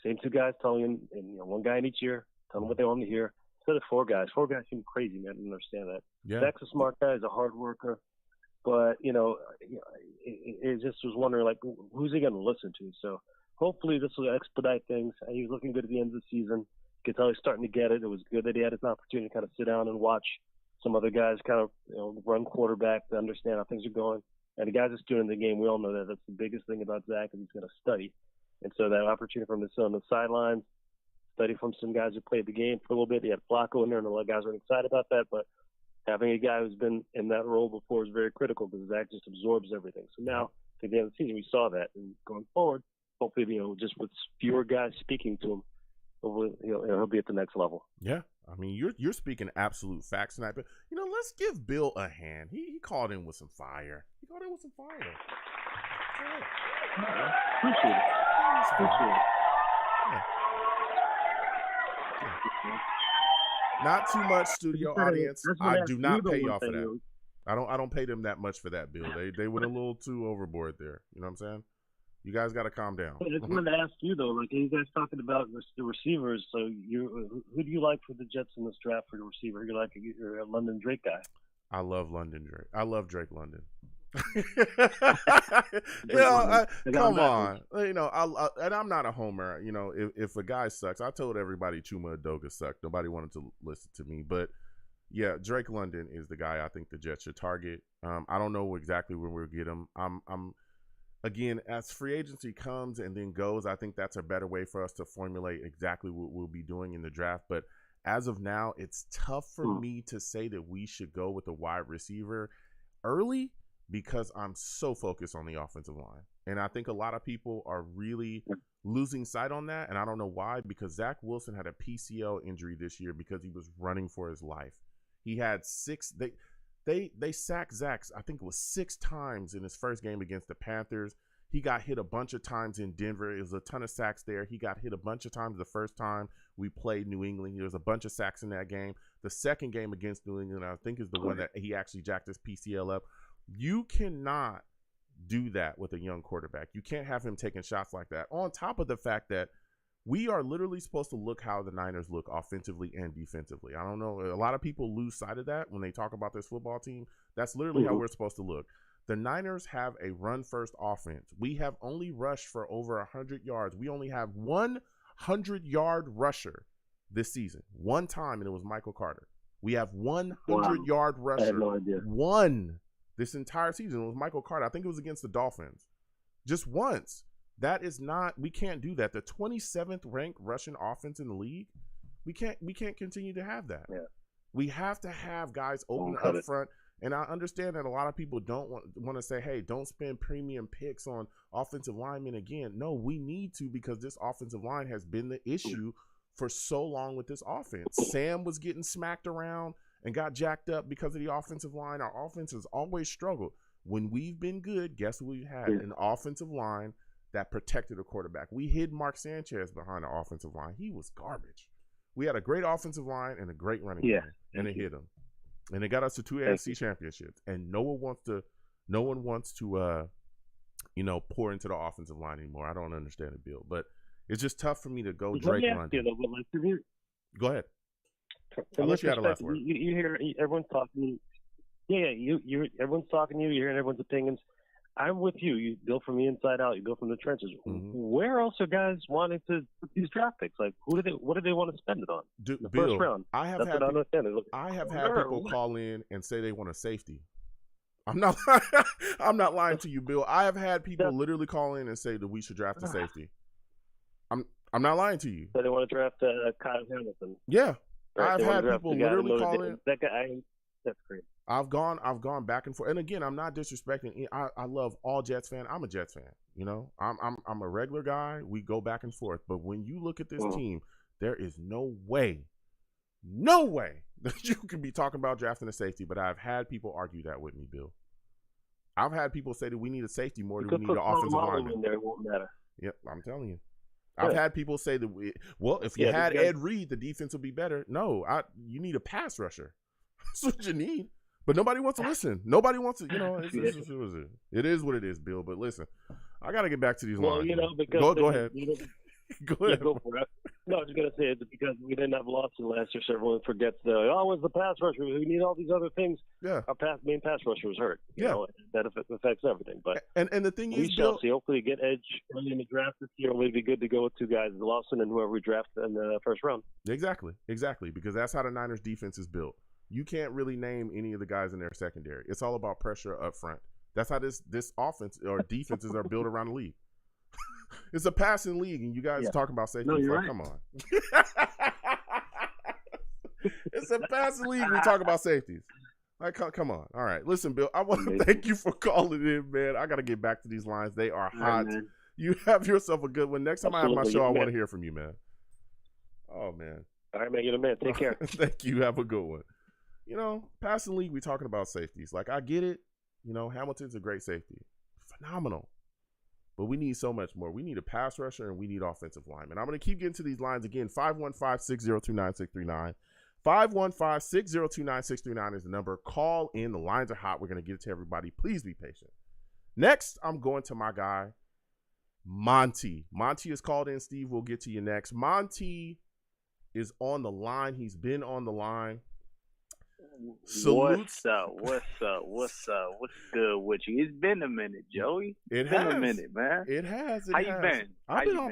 same two guys telling him, and one guy in each ear. Tell them what they want to hear. Instead of 4 guys. 4 guys seem crazy, man. I didn't understand that. Yeah. Zach's a smart guy. He's a hard worker. But, it just was wondering, like, who's he going to listen to? So hopefully this will expedite things. He was looking good at the end of the season. You could tell he's starting to get it. It was good that he had his opportunity to kind of sit down and watch some other guys kind of run quarterback to understand how things are going. And the guys that's doing the game, we all know that that's the biggest thing about Zach, is he's going to study. And so that opportunity for him to sit on the sidelines, study from some guys who played the game for a little bit. He had Flacco in there, and a lot of guys were excited about that. But having a guy who's been in that role before is very critical because Zach just absorbs everything. So now, at the end of the season, we saw that. And going forward, hopefully, just with fewer guys speaking to him, he'll be at the next level. Yeah. I mean, you're speaking absolute facts tonight. But, let's give Bill a hand. He called in with some fire. Yeah. Appreciate it. Yeah. Not too much, studio audience. I do not pay y'all for that. I don't pay them that much for that, Bill. They went a little too overboard there. You know what I'm saying? You guys got to calm down. I just wanted to ask you though, like, you guys talking about the receivers. So who do you like for the Jets in this draft for the receiver? You're a London Drake guy. I love London Drake. I love Drake London. Come on. And I'm not a homer. If a guy sucks, I told everybody Chuma Edoga sucked. Nobody wanted to listen to me, but yeah, Drake London is the guy I think the Jets should target. I don't know exactly when we'll get him. I'm again, as free agency comes and then goes, I think that's a better way for us to formulate exactly what we'll be doing in the draft. But as of now, it's tough for me to say that we should go with a wide receiver early, because I'm so focused on the offensive line. And I think a lot of people are really losing sight on that. And I don't know why, because Zach Wilson had a PCL injury this year because he was running for his life. He had 6 – they sacked Zach, I think it was 6 times in his first game against the Panthers. He got hit a bunch of times in Denver. It was a ton of sacks there. He got hit a bunch of times the first time we played New England. There was a bunch of sacks in that game. The second game against New England, I think, is the one that he actually jacked his PCL up. You cannot do that with a young quarterback. You can't have him taking shots like that. On top of the fact that we are literally supposed to look how the Niners look offensively and defensively. I don't know. A lot of people lose sight of that when they talk about this football team. That's literally how we're supposed to look. The Niners have a run-first offense. We have only rushed for over 100 yards. We only have 100-yard rusher this season. One time, and it was Michael Carter. We have 100-yard rusher. I had no idea. One this entire season. It was Michael Carter. I think it was against the Dolphins. Just once. That is not, we can't do that. The 27th ranked rushing offense in the league, we can't continue to have that. Yeah. We have to have guys open up front. And I understand that a lot of people don't want to say, hey, don't spend premium picks on offensive linemen again. No, we need to, because this offensive line has been the issue for so long with this offense. Sam was getting smacked around and got jacked up because of the offensive line. Our offense has always struggled. When we've been good, guess what we've had? An offensive line that protected the quarterback. We hid Mark Sanchez behind the offensive line. He was garbage. We had a great offensive line and a great running game, and it hit him. And it got us to 2 AFC championships. And no one wants to pour into the offensive line anymore. I don't understand it, Bill. But it's just tough for me to go Drake London. Go ahead. Unless you had a last word. You hear everyone's talking. Everyone's talking to you. You're hearing everyone's opinions. I'm with you. You build from the inside out. You build from the trenches. Mm-hmm. Where else are guys wanting to put these draft picks? Like, what do they want to spend it on? The Bill, first round. I have had people call in and say they want a safety. I'm not lying to you, Bill. I have had people literally call in and say that we should draft a safety. I'm not lying to you. So they want to draft Kyle Hamilton. Yeah, right? I've had people literally call in. That guy, that's great. I've gone back and forth. And again, I'm not disrespecting. I love all Jets fans. I'm a Jets fan. You know, I'm a regular guy. We go back and forth. But when you look at this team, there is no way that you can be talking about drafting a safety. But I've had people argue that with me, Bill. I've had people say that we need a safety more than we need an offensive lineman. In there, it won't matter. Yep, I'm telling you. I've had people say that if you had Ed Reed, the defense would be better. No, you need a pass rusher. That's what you need. But nobody wants to listen. Nobody wants to, it is what it is, Bill. But listen, I got to get back to these lines. Because go ahead. Go ahead. Go for it. No, I was going to say it's because we didn't have Lawson last year, so everyone forgets where's the pass rusher? We need all these other things. Yeah. Our main pass rusher was hurt. You know, that affects everything. But and the thing is, we shall see. Hopefully, get edge early in the draft this year. We'd be good to go with two guys, Lawson and whoever we draft in the first round. Exactly. Because that's how the Niners defense is built. You can't really name any of the guys in their secondary. It's all about pressure up front. That's how this offense or defenses are built around the league. It's a passing league, and you guys talking about safety. No, right. Come on. It's a passing league. We talk about safeties. Like, come on. All right. Listen, Bill, I want to thank you for calling in, man. I got to get back to these lines. They are hot. Right, you have yourself a good one. Next time I have my show, I want to hear from you, man. Oh, man. All right, man. You're the man. Take care. Thank you. Have a good one. You know, passing league, we're talking about safeties. Like, I get it. You know, Hamilton's a great safety. Phenomenal. But we need so much more. We need a pass rusher and we need offensive linemen. I'm going to keep getting to these lines again. 515-602-9639. 515-602-9639 is the number. Call in. The lines are hot. We're going to get it to everybody. Please be patient. Next, I'm going to my guy, Monty. Monty is called in. Steve, we'll get to you next. Monty is on the line. He's been on the line. Salutes. What's good with you? It's been a minute, Joey. It's been a minute, man. It has. How you been? I've been all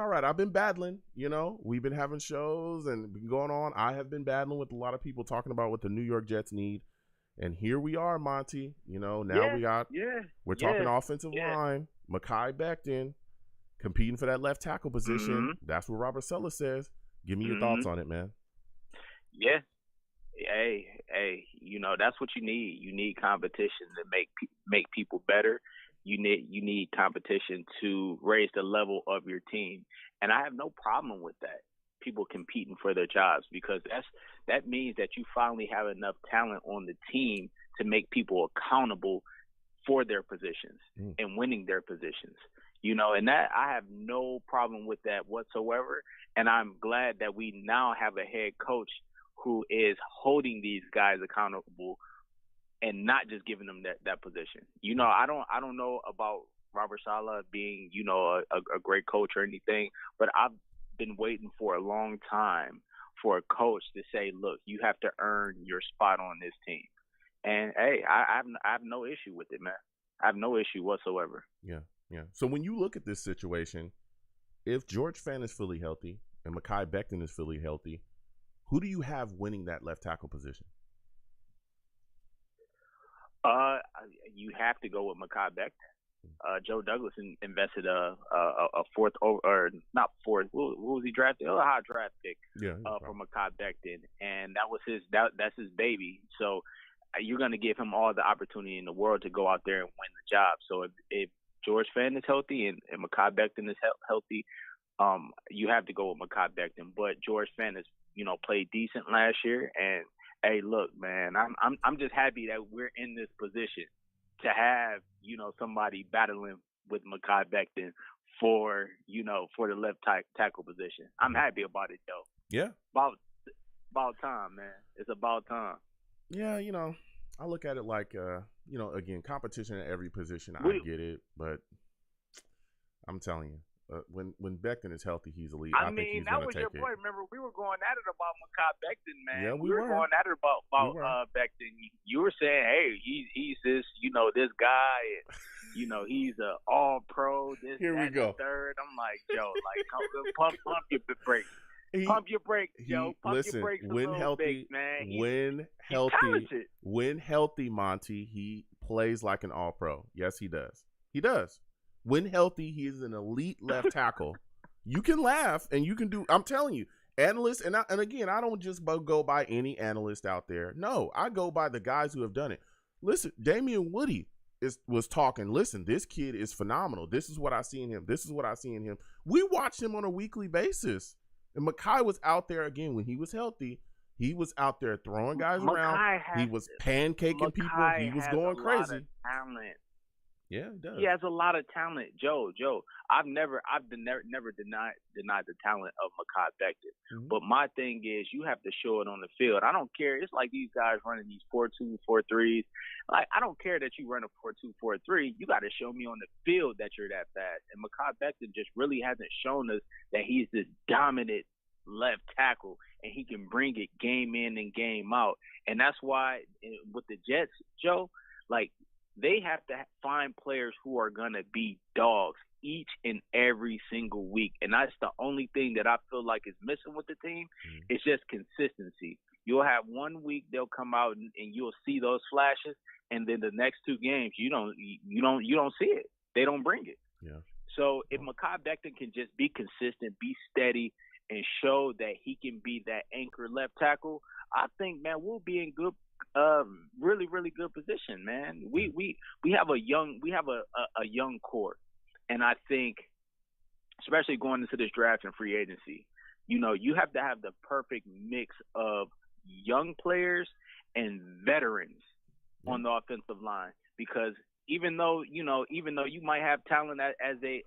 right. I've been battling. You know, we've been having shows and been going on. I have been battling with a lot of people talking about what the New York Jets need. And here we are, Monty. You know, now we're talking offensive line. Makai Bechten competing for that left tackle position. Mm-hmm. That's what Robert Saleh says. Give me your thoughts on it, man. Yeah. Hey, you know, that's what you need. You need competition to make people better. You need competition to raise the level of your team. And I have no problem with that. People competing for their jobs, because that means that you finally have enough talent on the team to make people accountable for their positions and winning their positions. You know, and that I have no problem with that whatsoever. And I'm glad that we now have a head coach who is holding these guys accountable and not just giving them that position. You know, I don't know about Robert Saleh being, you know, a great coach or anything, but I've been waiting for a long time for a coach to say, look, you have to earn your spot on this team. And hey, I have no issue with it, man. I have no issue whatsoever. Yeah. So when you look at this situation, if George Fant is fully healthy and Makai Bechten is fully healthy, who do you have winning that left tackle position? You have to go with Makai Bechten. Joe Douglas invested a fourth, or not fourth. What was he drafted? A high draft pick for Makai Bechten, and that was that's his baby. So you're going to give him all the opportunity in the world to go out there and win the job. So if George Fenn is healthy and Makai Bechten is healthy, you have to go with Makai Bechten. But George Fenn has, played decent last year. And hey, look, man, I'm just happy that we're in this position to have, somebody battling with Makai Bechten for the left tackle position. I'm happy about it, though. Yeah. About time, man. It's about time. Yeah, I look at it like, again, competition at every position. I get it, but I'm telling you, when Bechten is healthy, he's elite. I think he's going to take it. That was your point. Remember, we were going at it about Makai Bechten, man. Yeah, we were going at it about Bechten. You were saying, hey, he's this, this guy. And, he's an all-pro. This, Here we go. Third. I'm like, Joe, pump your brakes. Pump your brakes, Joe. Pump your brakes a little bit, man. When healthy, Monty, he plays like an all-pro. Yes, he does. He does. When healthy, he is an elite left tackle. You can laugh and you can do. I'm telling you, analysts, and again, I don't just go by any analyst out there. No, I go by the guys who have done it. Listen, Damian Woody was talking. Listen, this kid is phenomenal. This is what I see in him. This is what I see in him. We watch him on a weekly basis. And Makai was out there again when he was healthy. He was out there throwing guys around. He was pancaking people. He was going crazy. Yeah, he does. He has a lot of talent, Joe. I've never denied the talent of Makai Bechten. Mm-hmm. But my thing is, you have to show it on the field. I don't care. It's like these guys running these 4.2, 4.3s. Like, I don't care that you run a 4.2, 4.3. You got to show me on the field that you're that fast. And Makai Bechten just really hasn't shown us that he's this dominant left tackle and he can bring it game in and game out. And that's why with the Jets, Joe, like, they have to find players who are going to be dogs each and every single week. And that's the only thing that I feel like is missing with the team. It's just consistency. You'll have 1 week they'll come out and you'll see those flashes, and then the next 2 games you don't see it. They don't bring it. Yeah. So if Makai Bechten can just be consistent, be steady, and show that he can be that anchor left tackle, I think, man, we'll be in good really, really good position, man. We have a young core, and I think, especially going into this draft and free agency, you have to have the perfect mix of young players and veterans on the offensive line, because even though you might have talent as a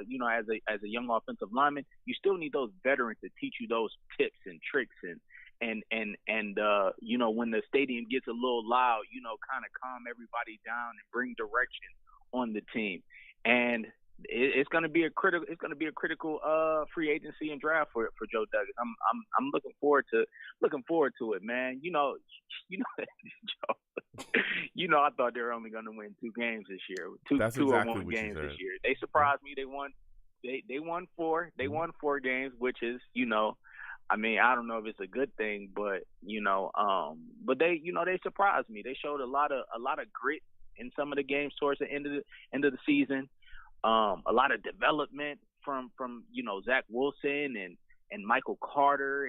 young offensive lineman, you still need those veterans to teach you those tips and tricks and when the stadium gets a little loud, kind of calm everybody down and bring direction on the team. And it's going to be a critical free agency and draft for Joe Douglas. I'm looking forward to it, man. Joe, I thought they were only going to win 2 games this year. That's two exactly or one what games you said. this year. They surprised me. They won 4. They won 4 games, which is, I mean, I don't know if it's a good thing, but but they surprised me. They showed a lot of grit in some of the games towards the end of the season. A lot of development from Zach Wilson and Michael Carter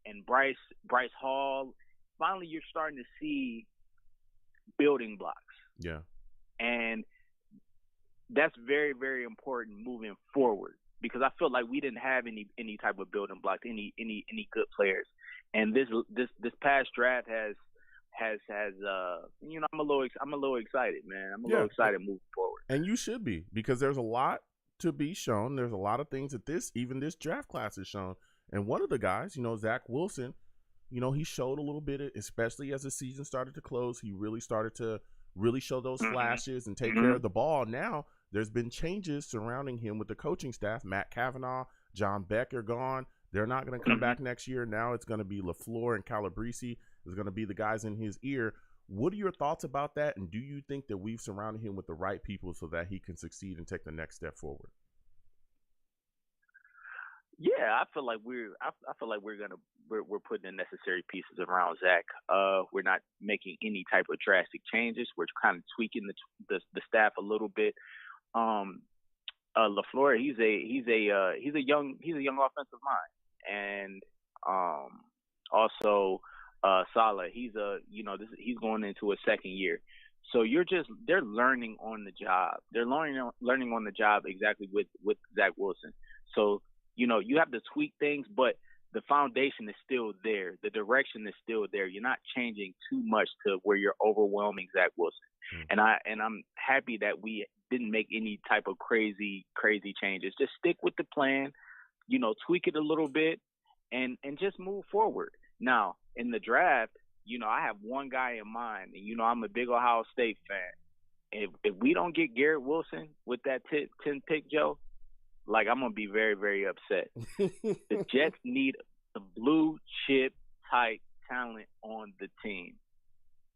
and Bryce Hall. Finally, you're starting to see building blocks. Yeah, and that's very, very important moving forward, because I feel like we didn't have any type of building blocks, any good players. And this past draft has I'm a little excited, man. I'm a little excited moving forward. And you should be, because there's a lot to be shown. There's a lot of things that this draft class has shown. And one of the guys, Zach Wilson, he showed a little bit, especially as the season started to close. He really started to show those flashes and take care of the ball. Now there's been changes surrounding him with the coaching staff. Matt Cavanaugh, John Beck are gone. They're not going to come back next year. Now it's going to be LaFleur and Calabrese is going to be the guys in his ear. What are your thoughts about that? And do you think that we've surrounded him with the right people so that he can succeed and take the next step forward? Yeah, I feel like we're putting the necessary pieces around Zach. We're not making any type of drastic changes. We're kind of tweaking the staff a little bit. LaFleur, he's a young offensive mind, and also Saleh. He's he's going into a second year. So they're learning on the job. They're learning on the job exactly with Zach Wilson. So, you have to tweak things, but the foundation is still there. The direction is still there. You're not changing too much to where you're overwhelming Zach Wilson. And I'm happy that we didn't make any type of crazy changes. Just stick with the plan, tweak it a little bit and just move forward. Now, in the draft, I have one guy in mind, and I'm a big Ohio State fan. If we don't get Garrett Wilson with that 10 pick, Joe, I'm gonna be very, very upset. The Jets need a blue chip type talent on the team,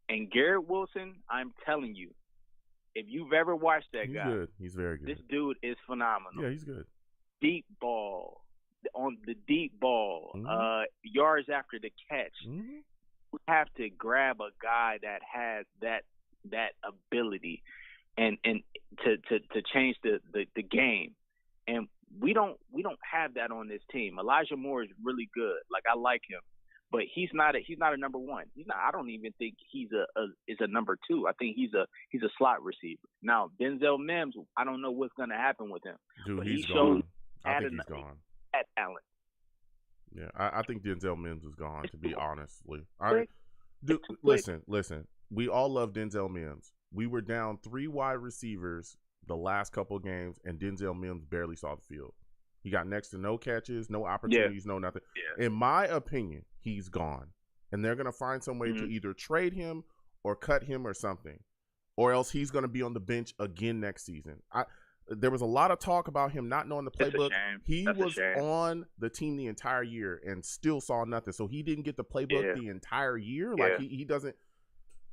and Garrett Wilson, I'm telling you, if you've ever watched that guy, good. He's very good. This dude is phenomenal. Yeah, he's good. Deep ball, on the deep ball, yards after the catch. We have to grab a guy that has that ability and to change the game. And we don't have that on this team. Elijah Moore is really good. I like him, but he's not a number one. I don't even think he's a number two. I think he's a slot receiver. Now Denzel Mims, I don't know what's gonna happen with him. Dude, but he's he gone. I think he's gone. That talent. Yeah, I think Denzel Mims is gone, to be honestly. Dude, listen. We all love Denzel Mims. We were down 3 wide receivers the last couple of games, and Denzel Mims barely saw the field. He got next to no catches, no opportunities, no nothing. Yeah. In my opinion, he's gone. And they're going to find some way to either trade him or cut him or something. Or else he's going to be on the bench again next season. There was a lot of talk about him not knowing the playbook. He was on the team the entire year and still saw nothing. So he didn't get the playbook the entire year. He doesn't.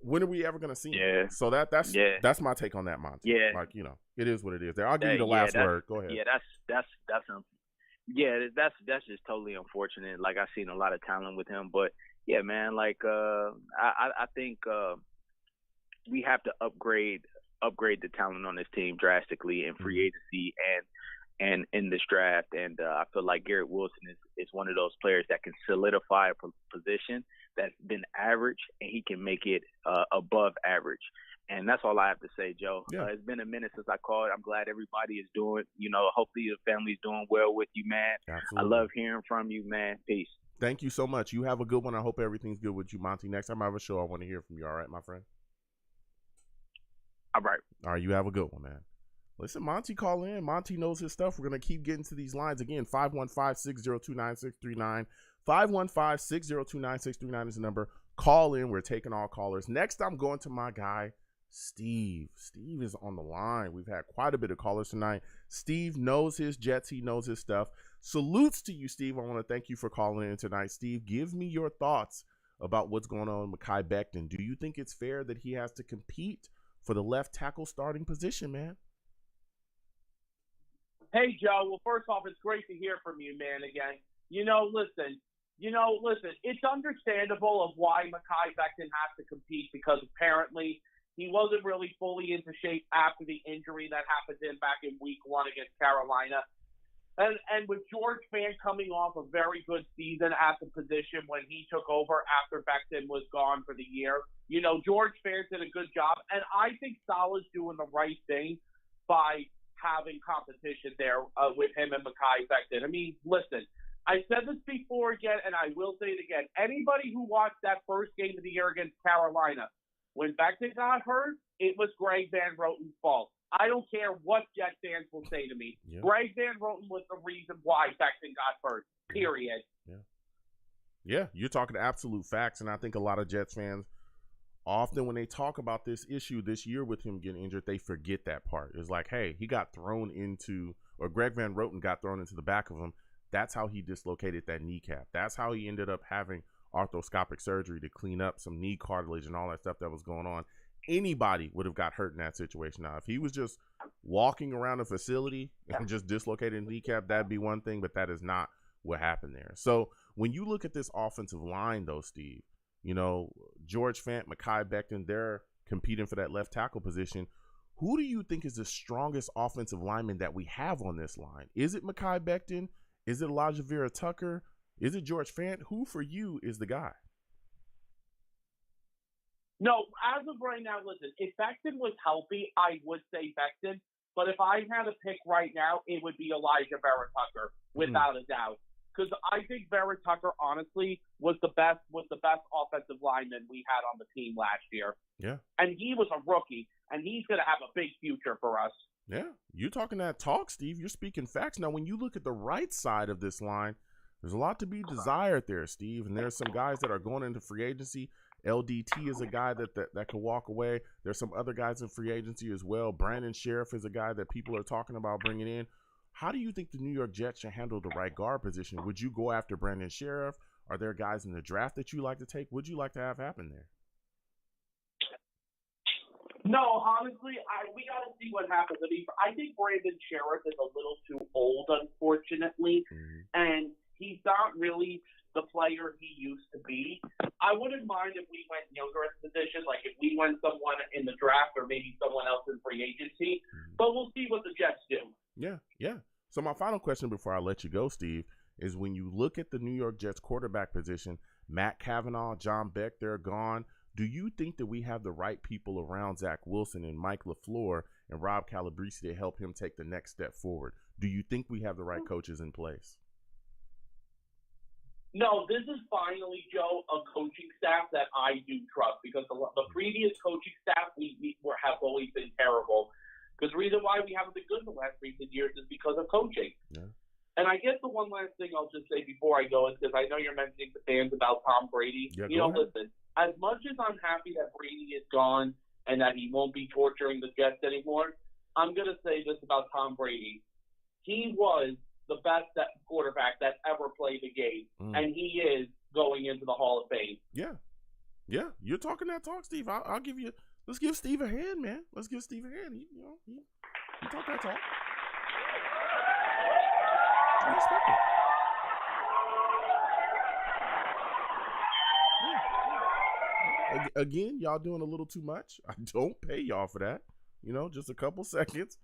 When are we ever going to see him? So that's my take on that, Monty. Yeah. It is what it is. There, I'll give you the last word. Go ahead. Yeah, that's just totally unfortunate. I've seen a lot of talent with him, but yeah, man, I think we have to upgrade the talent on this team drastically in free agency and in this draft. And I feel like Garrett Wilson is one of those players that can solidify a position that's been average, and he can make it above average. And that's all I have to say, Joe. Yeah. It's been a minute since I called. I'm glad everybody is doing, hopefully your family's doing well with you, man. Absolutely. I love hearing from you, man. Peace. Thank you so much. You have a good one. I hope everything's good with you, Monty. Next time I have a show, I want to hear from you. All right, my friend? All right. All right, you have a good one, man. Listen, Monty, call in. Monty knows his stuff. We're going to keep getting to these lines. Again, 515-602-9639. 515-602-9639 is the number. Call in. We're taking all callers. Next, I'm going to my guy, Steve. Steve is on the line. We've had quite a bit of callers tonight. Steve knows his Jets. He knows his stuff. Salutes to you, Steve. I want to thank you for calling in tonight. Steve, give me your thoughts about what's going on with Makai Bechten. Do you think it's fair that he has to compete for the left tackle starting position, man? Hey, Joe. Well, first off, it's great to hear from you, man, again. Listen, it's understandable of why Makai Bechten has to compete because apparently he wasn't really fully into shape after the injury that happened to him back in week 1 against Carolina. And with George Fant coming off a very good season at the position when he took over after Bechten was gone for the year, George Fant did a good job. And I think Saleh's doing the right thing by having competition there with him and Mekhi Becton. I mean, listen, I said this before again, and I will say it again. Anybody who watched that first game of the year against Carolina, when Becton got hurt, it was Greg Van Roten's fault. I don't care what Jet fans will say to me. Yeah. Greg Van Roten was the reason why Becton got hurt, period. Yeah, you're talking absolute facts, and I think a lot of Jets fans, often when they talk about this issue this year with him getting injured, they forget that part. It's like, hey, he got thrown into, or Greg Van Roten got thrown into the back of him. That's how he dislocated that kneecap. That's how he ended up having arthroscopic surgery to clean up some knee cartilage and all that stuff that was going on. Anybody would have got hurt in that situation. Now, if he was just walking around a facility and just dislocated his kneecap, that'd be one thing, but that is not what happened there. So when you look at this offensive line, though, Steve, George Fant, Makai Bechten, they're competing for that left tackle position. Who do you think is the strongest offensive lineman that we have on this line? Is it Makai Bechten? Is it Elijah Vera Tucker? Is it George Fant? Who for you is the guy? No, as of right now, listen, if Becton was healthy, I would say Becton. But if I had to pick right now, it would be Elijah Vera Tucker, without a doubt. Because I think Vera Tucker, honestly, was the best offensive lineman we had on the team last year. Yeah. And he was a rookie, and he's going to have a big future for us. Yeah. You're talking that talk, Steve. You're speaking facts. Now, when you look at the right side of this line, there's a lot to be desired there, Steve. And there's some guys that are going into free agency. LDT is a guy that could walk away. There's some other guys in free agency as well. Brandon Sheriff is a guy that people are talking about bringing in. How do you think the New York Jets should handle the right guard position? Would you go after Brandon Sheriff? Are there guys in the draft that you like to take? What would you like to have happen there? No, honestly, we got to see what happens. I think Brandon Sheriff is a little too old, unfortunately, and he's not really the player he used to be. I wouldn't mind if we went younger at the position, like if we went someone in the draft or maybe someone else in free agency, but we'll see what the Jets do. Yeah. So my final question before I let you go, Steve, is when you look at the New York Jets quarterback position, Matt Cavanaugh, John Beck, they're gone. Do you think that we have the right people around Zach Wilson and Mike LaFleur and Rob Calabrese to help him take the next step forward? Do you think we have the right coaches in place? No, this is finally, Joe, a coaching staff that I do trust, because the previous coaching staff have always been terrible. Because the reason why we haven't been good in the last recent years is because of coaching. Yeah. And I guess the one last thing I'll just say before I go is, because I know you're mentioning the fans about Tom Brady. Yeah, listen, as much as I'm happy that Brady is gone and that he won't be torturing the Jets anymore, I'm going to say this about Tom Brady. He was the best quarterback that ever played the game, and he is going into the Hall of Fame. Yeah. You're talking that talk, Steve. I'll give you. Let's give Steve a hand, man. Let's give Steve a hand. He talk that talk. I respect it. Again, y'all doing a little too much. I don't pay y'all for that. Just a couple seconds,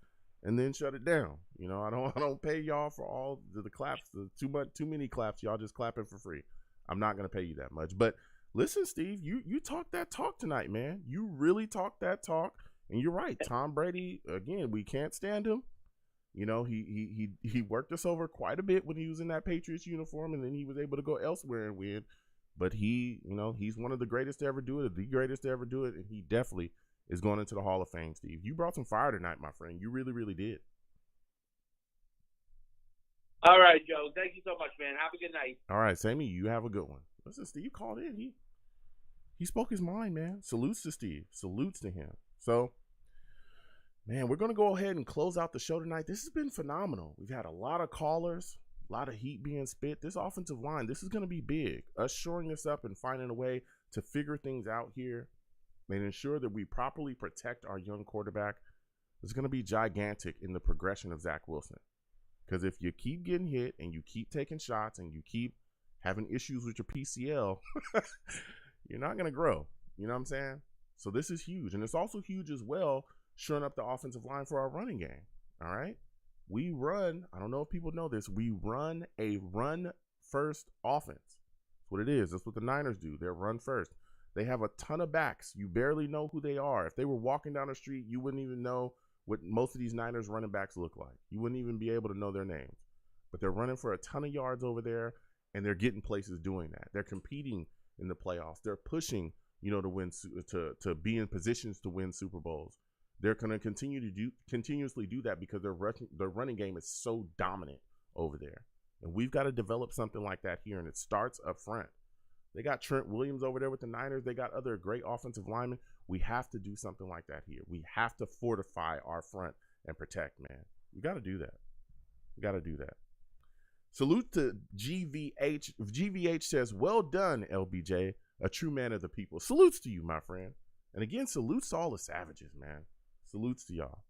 and then shut it down. I don't pay y'all for all the claps. Too many claps. Y'all just clapping for free. I'm not gonna pay you that much. But listen, Steve, you talk that talk tonight, man. You really talk that talk, and you're right. Tom Brady, again, we can't stand him. He worked us over quite a bit when he was in that Patriots uniform, and then he was able to go elsewhere and win. But he's one of the greatest to ever do it, the greatest to ever do it, and he definitely is going into the Hall of Fame, Steve. You brought some fire tonight, my friend. You really, really did. All right, Joe. Thank you so much, man. Have a good night. All right, Sammy, you have a good one. Listen, Steve called in. He spoke his mind, man. Salutes to Steve. Salutes to him. So, man, we're going to go ahead and close out the show tonight. This has been phenomenal. We've had a lot of callers, a lot of heat being spit. This offensive line, this is going to be big. Us shoring this up and finding a way to figure things out here and ensure that we properly protect our young quarterback is going to be gigantic in the progression of Zach Wilson. Because if you keep getting hit and you keep taking shots and you keep having issues with your PCL, you're not going to grow. You know what I'm saying? So this is huge. And it's also huge as well, shoring up the offensive line for our running game. All right? We run, I don't know if people know this, we run a run-first offense. That's what it is. That's what the Niners do. They're run first. They have a ton of backs. You barely know who they are. If they were walking down the street, you wouldn't even know what most of these Niners running backs look like. You wouldn't even be able to know their names. But they're running for a ton of yards over there, and they're getting places doing that. They're competing in the playoffs. They're pushing, to win, to be in positions to win Super Bowls. They're going to continuously do that because their running game is so dominant over there. And we've got to develop something like that here, and it starts up front. They got Trent Williams over there with the Niners. They got other great offensive linemen. We have to do something like that here. We have to fortify our front and protect, man. We got to do that. We got to do that. Salute to GVH. GVH says, well done, LBJ, a true man of the people. Salutes to you, my friend. And again, salutes to all the savages, man. Salutes to y'all.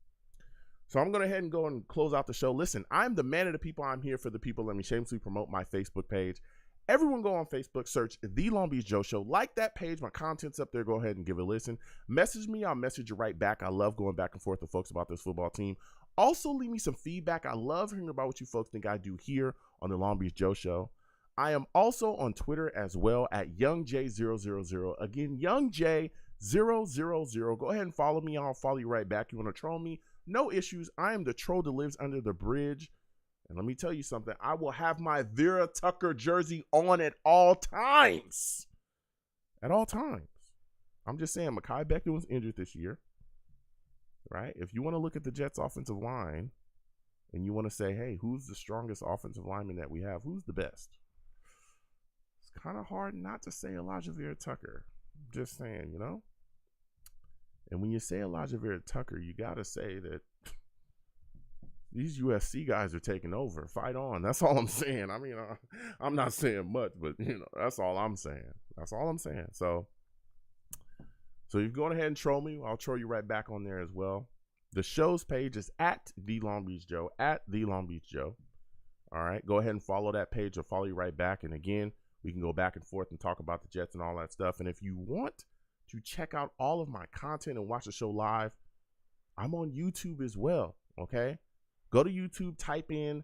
So I'm going to go ahead and go and close out the show. Listen, I'm the man of the people. I'm here for the people. Let me shamelessly promote my Facebook page. Everyone go on Facebook, search The Long Beach Joe Show. Like that page. My content's up there. Go ahead and give it a listen. Message me. I'll message you right back. I love going back and forth with folks about this football team. Also, leave me some feedback. I love hearing about what you folks think I do here on The Long Beach Joe Show. I am also on Twitter as well at YoungJ000. Again, YoungJ000. 000. Go ahead and follow me. I'll follow you right back. You want to troll me? No issues. I am the troll that lives under the bridge. And let me tell you something. I will have my Vera Tucker jersey on at all times. At all times. I'm just saying, Makai Bechten was injured this year. Right? If you want to look at the Jets offensive line and you want to say, hey, who's the strongest offensive lineman that we have? Who's the best? It's kind of hard not to say Elijah Vera Tucker. Just saying, you know? And when you say Elijah Vera Tucker, you got to say that these USC guys are taking over. Fight on. That's all I'm saying. I mean, I'm not saying much, but, you know, that's all I'm saying. That's all I'm saying. So you go ahead and troll me. I'll troll you right back on there as well. The show's page is at The Long Beach Joe, at The Long Beach Joe. All right. Go ahead and follow that page. I'll follow you right back. And again, we can go back and forth and talk about the Jets and all that stuff. And if you want to check out all of my content and watch the show live, I'm on YouTube as well. Okay. Go to YouTube, type in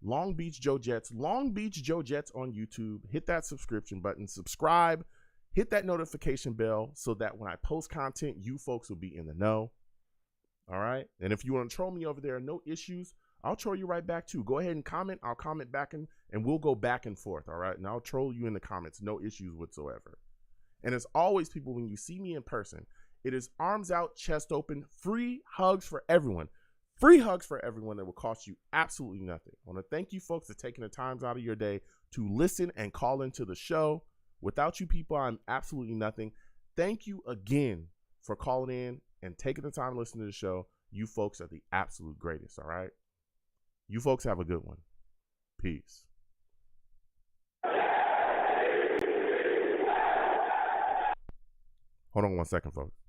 Long Beach Joe Jets, Long Beach Joe Jets on YouTube. Hit that subscription button, subscribe, hit that notification bell so that when I post content, you folks will be in the know. All right. And if you want to troll me over there, no issues. I'll troll you right back too. Go ahead and comment. I'll comment back and we'll go back and forth. All right. And I'll troll you in the comments. No issues whatsoever. And as always, people, when you see me in person, it is arms out, chest open, free hugs for everyone. Free hugs for everyone that will cost you absolutely nothing. I want to thank you folks for taking the time out of your day to listen and call into the show. Without you people, I'm absolutely nothing. Thank you again for calling in and taking the time to listen to the show. You folks are the absolute greatest, all right? You folks have a good one. Peace. Hold on one second, folks.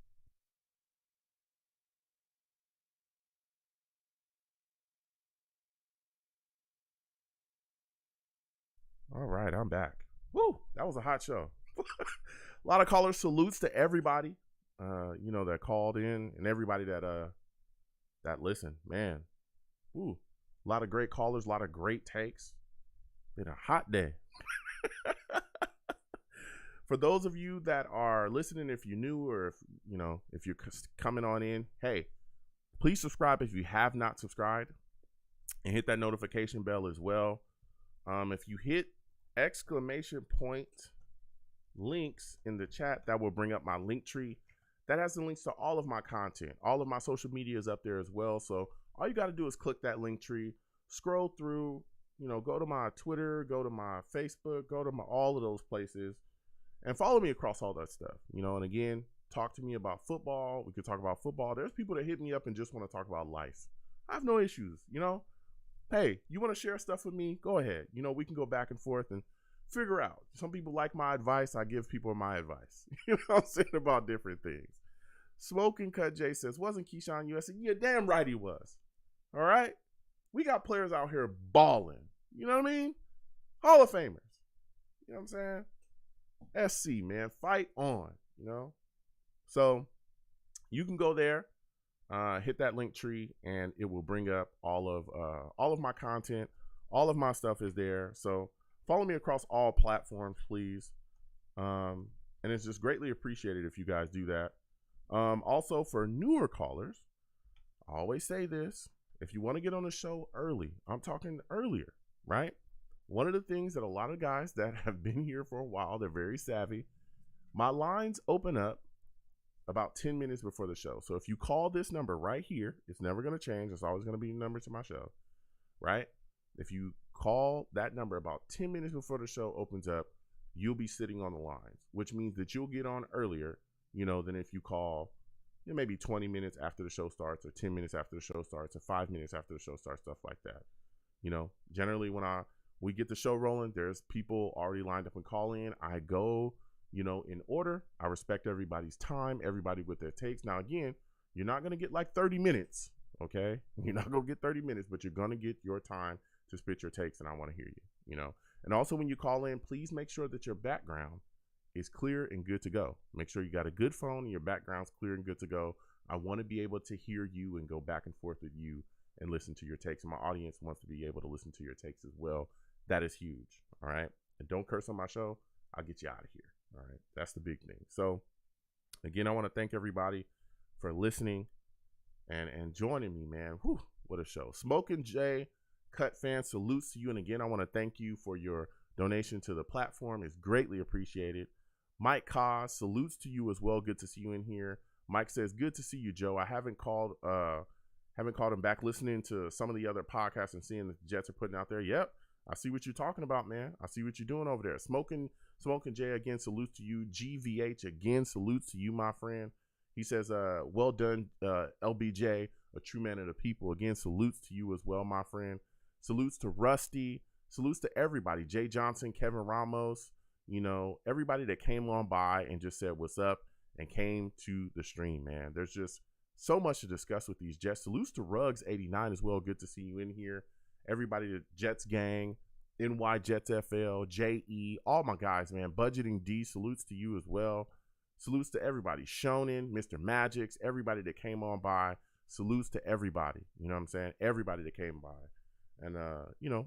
All right, I'm back. Woo, that was a hot show. A lot of callers. Salutes to everybody, you know, that called in and everybody that listened. Man, ooh, a lot of great callers, a lot of great takes. Been a hot day. For those of you that are listening, if you're new or if you're coming on in, hey, please subscribe if you have not subscribed and hit that notification bell as well. If you hit exclamation point links in the chat, that will bring up my link tree. That has the links to all of my content. All of my social media is up there as well. So all you got to do is click that link tree, scroll through, go to my Twitter, go to my Facebook, go to all of those places and follow me across all that stuff, and again, talk to me about football. We could talk about football. There's people that hit me up and just want to talk about life. I have no issues, Hey, you want to share stuff with me? Go ahead. We can go back and forth and figure out. Some people like my advice. I give people my advice. You know what I'm saying about different things. Smoking Cut J says, wasn't Keyshawn U.S.? Yeah, damn right he was. All right? We got players out here balling. You know what I mean? Hall of Famers. You know what I'm saying? SC, man. Fight on, So you can go there. Hit that link tree and it will bring up all of my content. All of my stuff is there. So follow me across all platforms, please. And it's just greatly appreciated if you guys do that. Also for newer callers, I always say this, if you want to get on the show early, I'm talking earlier, right? One of the things that a lot of guys that have been here for a while, they're very savvy. My lines open up about 10 minutes before the show. So if you call this number right here, it's never going to change. It's always going to be the number to my show, right? If you call that number about 10 minutes before the show opens up, you'll be sitting on the lines, which means that you'll get on earlier, than if you call maybe 20 minutes after the show starts or 10 minutes after the show starts or 5 minutes after the show starts, stuff like that. Generally when we get the show rolling, there's people already lined up and call in. I go in order. I respect everybody's time, everybody with their takes. Now, again, you're not going to get like 30 minutes, okay? You're not going to get 30 minutes, but you're going to get your time to spit your takes, and I want to hear you, And also, when you call in, please make sure that your background is clear and good to go. Make sure you got a good phone and your background's clear and good to go. I want to be able to hear you and go back and forth with you and listen to your takes. And my audience wants to be able to listen to your takes as well. That is huge, all right? And don't curse on my show. I'll get you out of here. All right. That's the big thing. So Again, I want to thank everybody for listening and joining me, man. Whew, what a show. Smoking Jay, Cut fan, salutes to you. And again, I want to thank you for your donation to the platform. It's greatly appreciated. Mike Cos, salutes to you as well. Good to see you in here. Mike says, good to see you, Joe. I haven't called him back, listening to some of the other podcasts and seeing the Jets are putting out there. Yep, I see what you're talking about, man. I see what you're doing over there. Smoking Jay, again, salutes to you. GVH, again, salutes to you, my friend. He says, well done, LBJ, a true man of the people. Again, salutes to you as well, my friend. Salutes to Rusty. Salutes to everybody. Jay Johnson, Kevin Ramos, everybody that came on by and just said what's up and came to the stream, man. There's just so much to discuss with these Jets. Salutes to Ruggs89 as well. Good to see you in here. Everybody, the Jets gang, NY Jets FL, JE, all my guys, man. Budgeting D, salutes to you as well. Salutes to everybody. Shonen, Mr. Magics, everybody that came on by. Salutes to everybody. You know what I'm saying? Everybody that came by. And,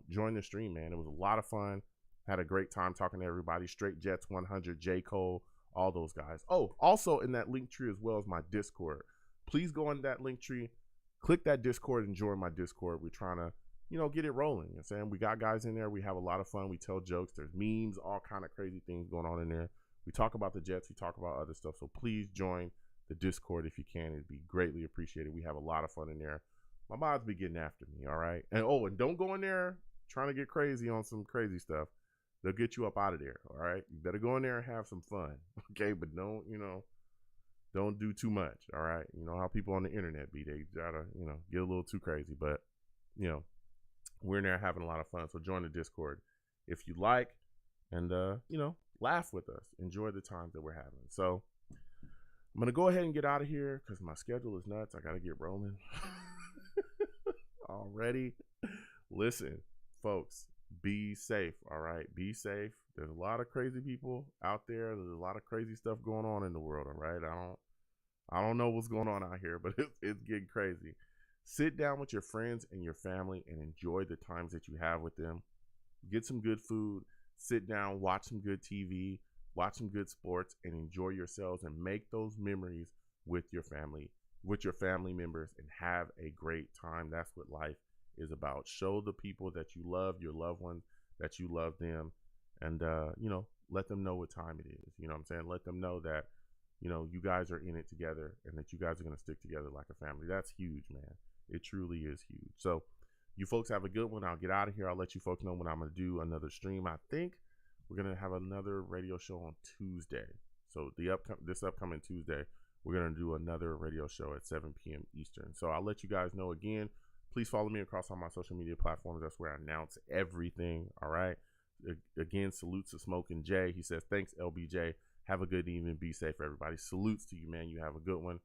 join the stream, man. It was a lot of fun. Had a great time talking to everybody. Straight Jets 100, J. Cole, all those guys. Oh, also in that link tree as well as my Discord. Please go on that link tree, click that Discord, and join my Discord. We're trying to, get it rolling. You know what I'm saying? We got guys in there. We have a lot of fun. We tell jokes. There's memes, all kind of crazy things going on in there. We talk about the Jets. We talk about other stuff. So please join the Discord if you can. It'd be greatly appreciated. We have a lot of fun in there. My mods be getting after me, all right? And don't go in there trying to get crazy on some crazy stuff. They'll get you up out of there, all right? You better go in there and have some fun, okay? But don't do too much, all right? You know how people on the internet be. They try to, get a little too crazy. But, we're in there having a lot of fun. So join the Discord if you like. And, laugh with us. Enjoy the times that we're having. So I'm going to go ahead and get out of here because my schedule is nuts. I got to get rolling already. Listen, folks, be safe, all right? Be safe. There's a lot of crazy people out there. There's a lot of crazy stuff going on in the world, all right? I don't know what's going on out here, but it's getting crazy. Sit down with your friends and your family and enjoy the times that you have with them. Get some good food. Sit down, watch some good TV, watch some good sports, and enjoy yourselves and make those memories with your family members, and have a great time. That's what life is about. Show the people that you love, your loved ones, that you love them, and, let them know what time it is. You know what I'm saying? Let them know that, you guys are in it together and that you guys are going to stick together like a family. That's huge, man. It truly is huge. So you folks have a good one. I'll get out of here. I'll let you folks know when I'm going to do another stream. I think we're going to have another radio show on Tuesday. So this upcoming Tuesday, we're going to do another radio show at 7 p.m. Eastern. So I'll let you guys know again. Please follow me across all my social media platforms. That's where I announce everything. All right. Again, salutes to Smoking Jay. He says, thanks, LBJ. Have a good evening. Be safe, everybody. Salutes to you, man. You have a good one.